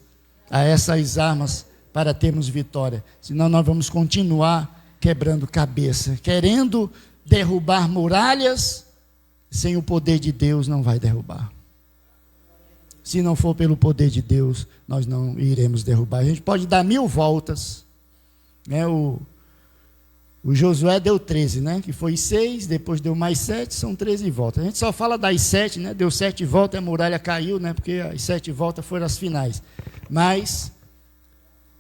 [SPEAKER 1] a essas armas para termos vitória. Senão nós vamos continuar quebrando cabeça, querendo derrubar muralhas. Sem o poder de Deus não vai derrubar. Se não for pelo poder de Deus, nós não iremos derrubar. A gente pode dar 1000 voltas, né? O Josué deu 13, né? Que foi 6, depois deu mais 7, são 13 voltas. A gente só fala das 7, né? Deu 7 voltas, a muralha caiu, né? Porque as 7 voltas foram as finais. Mas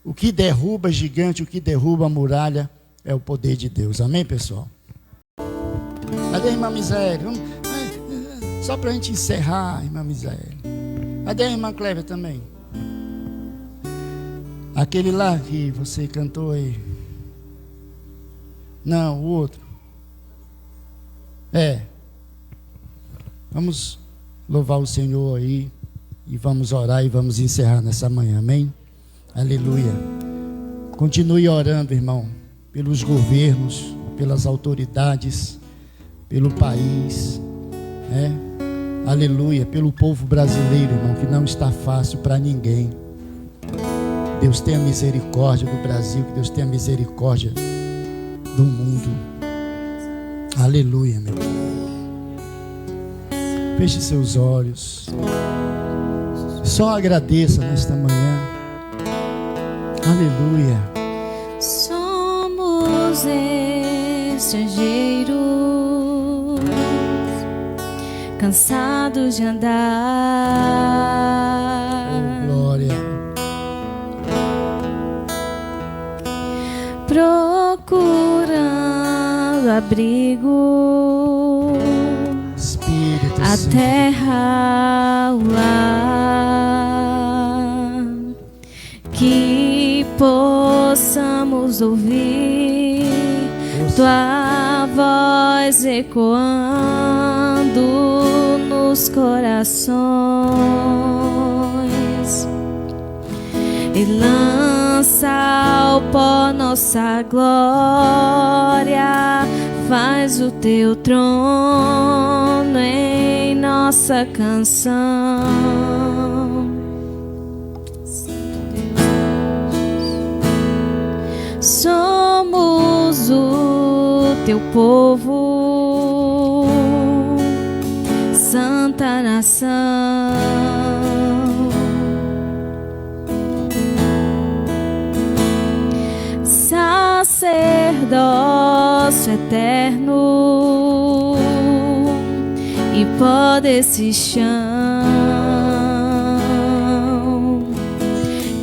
[SPEAKER 1] o que derruba gigante, o que derruba a muralha é o poder de Deus. Amém, pessoal? Cadê a irmã Miséria? Só para a gente encerrar, irmã Miséria. Cadê a irmã Clévia também? Aquele lá que você cantou aí. Não, o outro. Vamos louvar o Senhor aí. E vamos orar e vamos encerrar nessa manhã. Amém? Aleluia. Continue orando, irmão. Pelos governos, pelas autoridades, pelo país, né? Aleluia, pelo povo brasileiro, irmão, que não está fácil para ninguém. Deus tenha misericórdia do Brasil, que Deus tenha misericórdia do mundo. Aleluia, meu Pai. Feche seus olhos. Só agradeça nesta manhã. Aleluia.
[SPEAKER 2] Somos estrangeiros, cansados de andar.
[SPEAKER 1] Oh, glória.
[SPEAKER 2] Procurando abrigo,
[SPEAKER 1] Espírito
[SPEAKER 2] a
[SPEAKER 1] Santo.
[SPEAKER 2] terra, o lar, que possamos ouvir tua voz ecoando nos corações, e lança ao pó nossa glória, faz o teu trono em nossa canção. Somos o teu povo, santa nação, sacerdócio eterno e pó desse chão,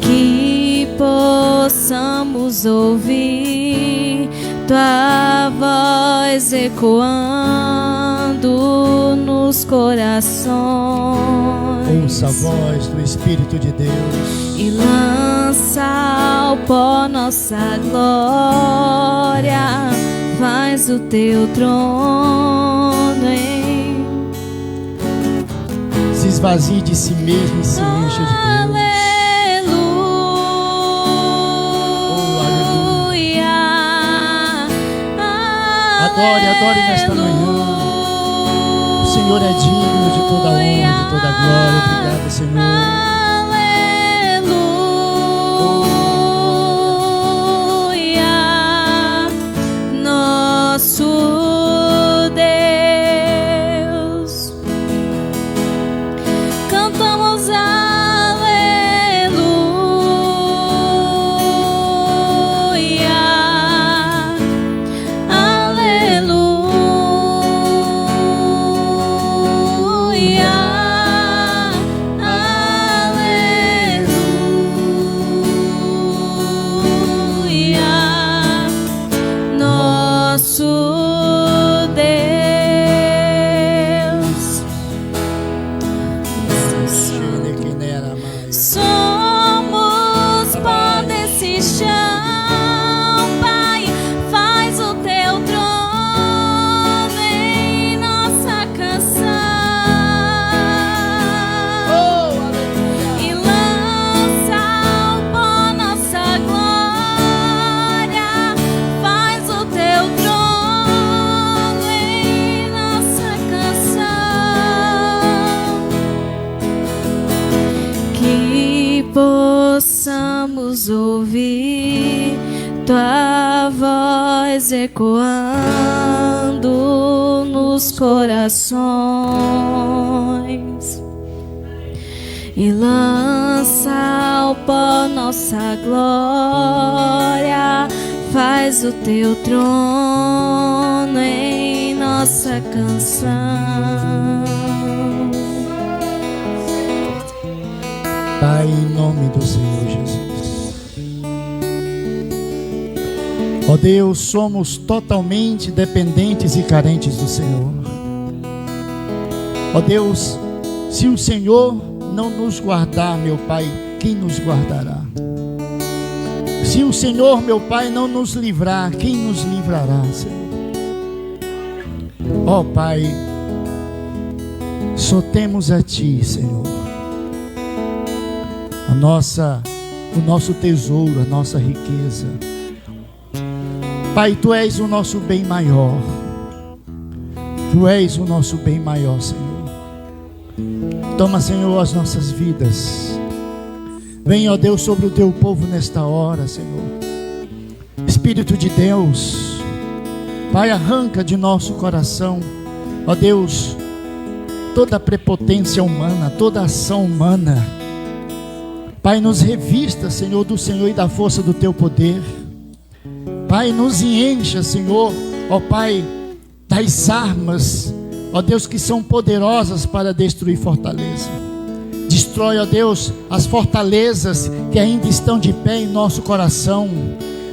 [SPEAKER 2] que possamos ouvir tua voz ecoando nos corações.
[SPEAKER 1] Ouça a voz do Espírito de Deus.
[SPEAKER 2] E lança ao pó nossa glória, faz o teu trono em...
[SPEAKER 1] Se esvazie de si mesmo e se encha de Deus. Adore nesta manhã. O Senhor é digno de toda a honra, de toda a glória. Obrigado, Senhor.
[SPEAKER 2] Aleluia, nosso Deus. Cantamos aleluia. queremos ouvir tua voz ecoando nos corações, e lança ao pó nossa glória, faz o teu trono em nossa canção.
[SPEAKER 1] Pai, em nome do Senhor Jesus. Ó Deus, somos totalmente dependentes e carentes do Senhor. Ó Deus, se o Senhor não nos guardar, meu Pai, quem nos guardará? Se o Senhor, meu Pai, não nos livrar, quem nos livrará, Senhor? Ó Pai, só temos a Ti, Senhor, o nosso tesouro, a nossa riqueza. Pai, Tu és o nosso bem maior. Tu és o nosso bem maior, Senhor. Toma, Senhor, as nossas vidas. Vem, ó Deus, sobre o Teu povo nesta hora, Senhor. Espírito de Deus, Pai, arranca de nosso coração, ó Deus, toda a prepotência humana, toda a ação humana. Pai, nos revista, Senhor, do Senhor e da força do Teu poder. Pai, nos encha, Senhor, ó Pai, das armas, ó Deus, que são poderosas para destruir fortaleza. Destrói, ó Deus, as fortalezas que ainda estão de pé em nosso coração.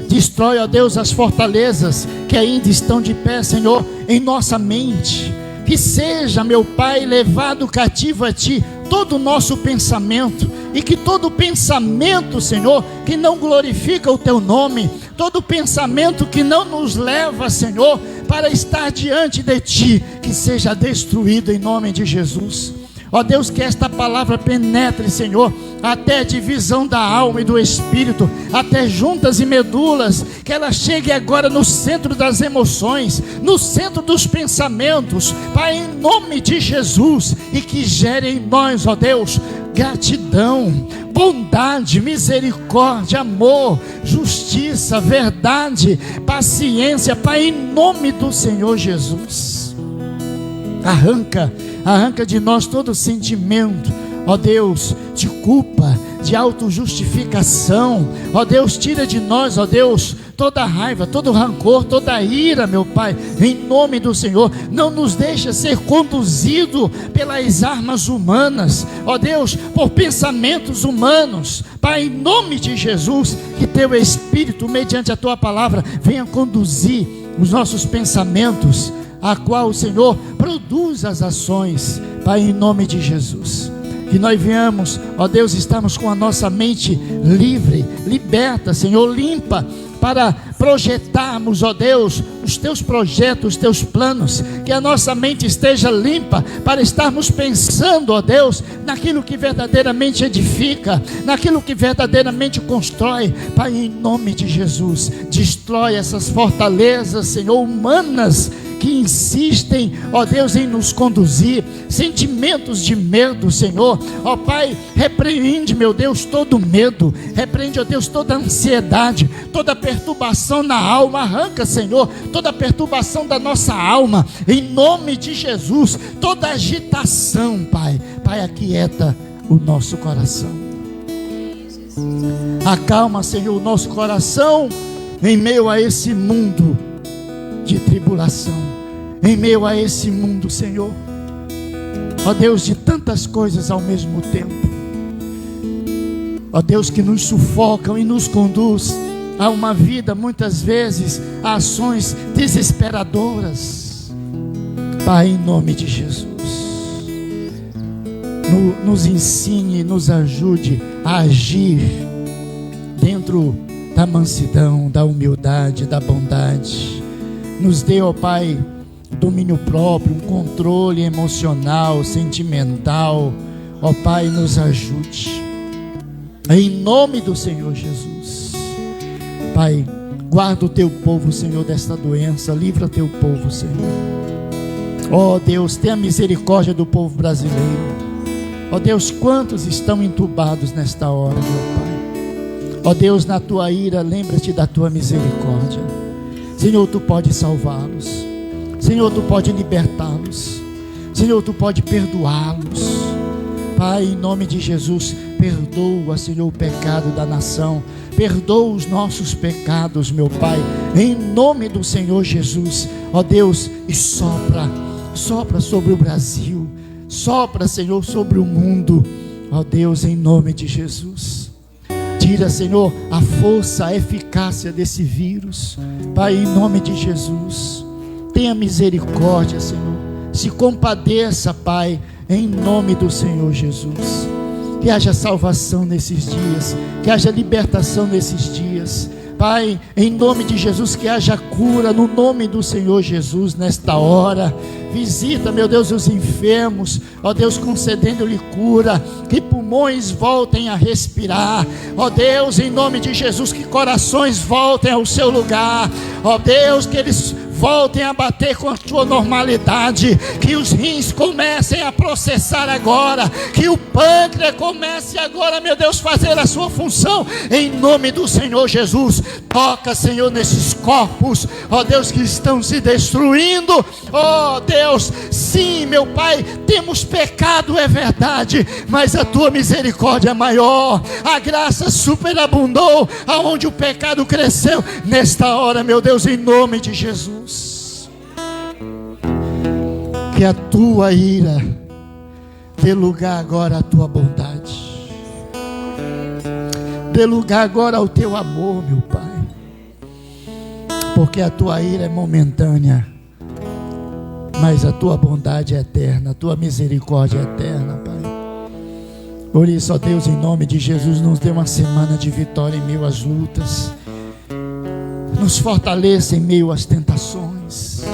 [SPEAKER 1] Destrói, ó Deus, as fortalezas que ainda estão de pé, Senhor, em nossa mente. Que seja, meu Pai, levado cativo a Ti todo o nosso pensamento, e que todo pensamento, Senhor, que não glorifica o Teu nome, todo pensamento que não nos leva, Senhor, para estar diante de Ti, que seja destruído em nome de Jesus. Ó Deus, que esta palavra penetre, Senhor, até a divisão da alma e do espírito, até juntas e medulas, que ela chegue agora no centro das emoções, no centro dos pensamentos, Pai, em nome de Jesus, e que gere em nós, ó Deus, gratidão, bondade, misericórdia, amor, justiça, verdade, paciência, Pai, em nome do Senhor Jesus. Arranca de nós todo sentimento, ó Deus, de culpa, de autojustificação. Ó Deus, tira de nós, ó Deus, toda raiva, todo rancor, toda ira, meu Pai, em nome do Senhor. Não nos deixa ser conduzido pelas armas humanas, ó Deus, por pensamentos humanos. Pai, em nome de Jesus, que Teu Espírito, mediante a Tua palavra, venha conduzir os nossos pensamentos, a qual o Senhor produz as ações. Pai, em nome de Jesus, que nós venhamos, ó Deus, estamos com a nossa mente livre, liberta, Senhor, limpa, para projetarmos, ó Deus, os Teus projetos, os Teus planos. Que a nossa mente esteja limpa para estarmos pensando, ó Deus, naquilo que verdadeiramente edifica, naquilo que verdadeiramente constrói. Pai, em nome de Jesus, destrói essas fortalezas, Senhor, humanas, que insistem, ó Deus, em nos conduzir, sentimentos de medo, Senhor, ó Pai, repreende, meu Deus, todo medo, repreende, ó Deus, toda ansiedade, toda perturbação na alma, arranca, Senhor, toda perturbação da nossa alma, em nome de Jesus, toda agitação, Pai, aquieta o nosso coração, acalma, Senhor, o nosso coração, em meio a esse mundo de tribulação, em meio a esse mundo, Senhor, ó Deus, de tantas coisas ao mesmo tempo, ó Deus, que nos sufocam e nos conduz a uma vida, muitas vezes, a ações desesperadoras. Pai, em nome de Jesus, nos ensine, nos ajude a agir dentro da mansidão, da humildade, da bondade. Nos dê, ó Pai, domínio próprio, um controle emocional, sentimental. Ó Pai, nos ajude, em nome do Senhor Jesus. Pai, guarda o Teu povo, Senhor, desta doença. Livra o Teu povo, Senhor. Ó Deus, tenha misericórdia do povo brasileiro. Ó Deus, quantos estão entubados nesta hora, meu Pai. Ó Deus, na tua ira, lembra-te da tua misericórdia. Senhor, tu pode salvá-los. Senhor, tu pode libertá-los. Senhor, tu pode perdoá-los. Pai, em nome de Jesus, perdoa, Senhor, o pecado da nação. Perdoa os nossos pecados, meu Pai, em nome do Senhor Jesus. Ó Deus, e sopra sobre o Brasil. Sopra, Senhor, sobre o mundo. Ó Deus, em nome de Jesus. Tira, Senhor, a força, a eficácia desse vírus. Pai, em nome de Jesus. Tenha misericórdia, Senhor. Se compadeça, Pai, em nome do Senhor Jesus. Que haja salvação nesses dias, que haja libertação nesses dias. Pai, em nome de Jesus, que haja cura no nome do Senhor Jesus nesta hora. Visita, meu Deus, os enfermos, ó Deus, concedendo-lhe cura, que pulmões voltem a respirar, ó Deus, em nome de Jesus, que corações voltem ao seu lugar, ó Deus, que eles voltem a bater com a sua normalidade, que os rins comecem a processar agora, que o pâncreas comece agora, meu Deus, fazer a sua função, em nome do Senhor Jesus. Toca, Senhor, nesses corpos, ó Deus, que estão se destruindo, ó Deus, sim, meu Pai, temos pecado, é verdade, mas a tua misericórdia é maior, a graça superabundou, aonde o pecado cresceu, nesta hora, meu Deus, em nome de Jesus. Que a tua ira dê lugar agora à tua bondade, dê lugar agora ao teu amor, meu Pai, porque a tua ira é momentânea, mas a tua bondade é eterna, a tua misericórdia é eterna, Pai. Por isso, ó Deus, em nome de Jesus, nos dê uma semana de vitória em meio às lutas, nos fortaleça em meio às tentações,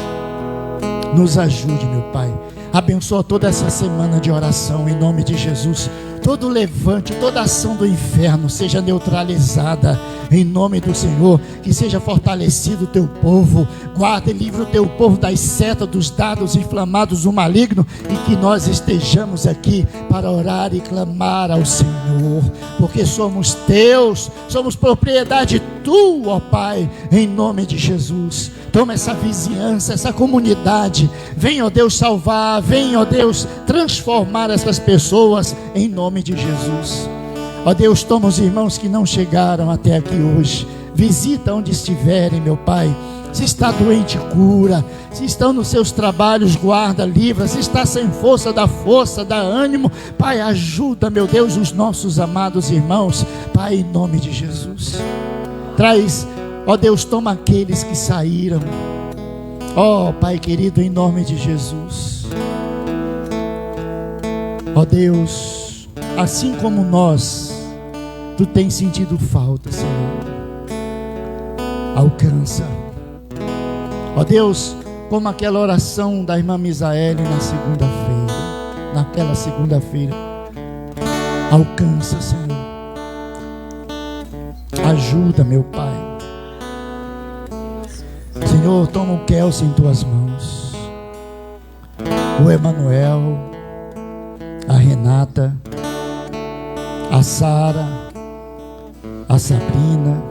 [SPEAKER 1] nos ajude, meu Pai. Abençoa toda essa semana de oração em nome de Jesus. Todo levante, toda ação do inferno seja neutralizada em nome do Senhor. Que seja fortalecido o teu povo. Guarda e livre o teu povo das setas, dos dardos inflamados do maligno. E que nós estejamos aqui para orar e clamar ao Senhor, porque somos teus, somos propriedade tua, ó Pai, em nome de Jesus. Toma essa vizinhança, essa comunidade. Vem, ó Deus, salvar. Vem, ó Deus, transformar essas pessoas em nome de Jesus. Ó Deus, toma os irmãos que não chegaram até aqui hoje. Visita onde estiverem, meu Pai. Se está doente, cura. Se estão nos seus trabalhos, guarda, livra. Se está sem força, dá ânimo. Pai, ajuda, meu Deus, os nossos amados irmãos. Pai, em nome de Jesus. Traz, ó Deus, toma aqueles que saíram. Ó Pai querido, em nome de Jesus. Ó Deus, assim como nós, Tu tens sentido falta, Senhor. Alcança. Ó Deus, como aquela oração da irmã Misaele naquela segunda-feira. Alcança, Senhor. Ajuda, meu Pai. Senhor, toma o Kelso em Tuas mãos. O Emanuel, a Renata, a Sara, a Sabrina,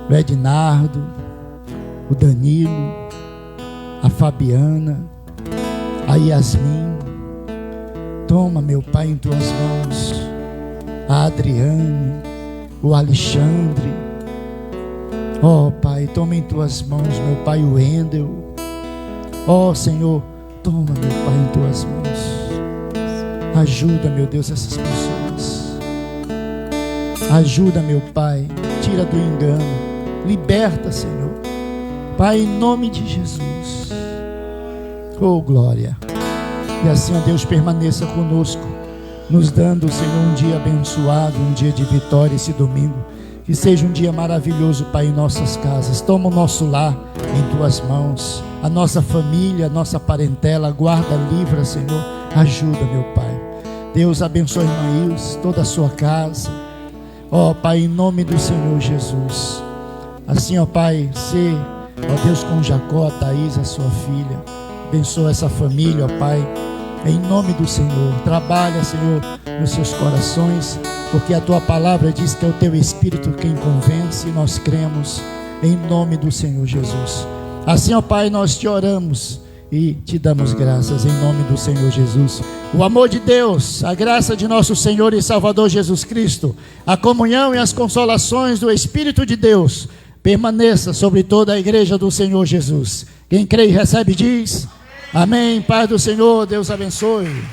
[SPEAKER 1] o Ednardo, o Danilo, a Fabiana, a Yasmin. Toma, meu Pai, em Tuas mãos. A Adriane, o Alexandre. Ó Pai, toma em Tuas mãos, meu Pai, o Wendel. Ó Senhor, toma, meu Pai, em Tuas mãos. Ajuda, meu Deus, essas pessoas. Ajuda, meu Pai, tira do engano, liberta, Senhor. Pai, em nome de Jesus. Oh, glória. E assim, ó Deus, permaneça conosco, nos dando, Senhor, um dia abençoado, um dia de vitória esse domingo. Que seja um dia maravilhoso, Pai, em nossas casas. Toma o nosso lar em Tuas mãos, a nossa família, a nossa parentela. Guarda, livra, Senhor. Ajuda, meu Pai. Deus abençoe a irmã Ilse, toda a sua casa. Ó Pai, em nome do Senhor Jesus. Assim, ó Pai, ser, ó Deus, com Jacó, Thaís, a sua filha. Abençoa essa família, ó Pai. Em nome do Senhor, trabalha, Senhor, nos seus corações, porque a tua palavra diz que é o teu Espírito quem convence, e nós cremos em nome do Senhor Jesus. Assim, ó Pai, nós te oramos e te damos graças em nome do Senhor Jesus. O amor de Deus, a graça de nosso Senhor e Salvador Jesus Cristo, a comunhão e as consolações do Espírito de Deus permaneça sobre toda a igreja do Senhor Jesus. Quem crê e recebe diz amém. Paz do Senhor, Deus abençoe.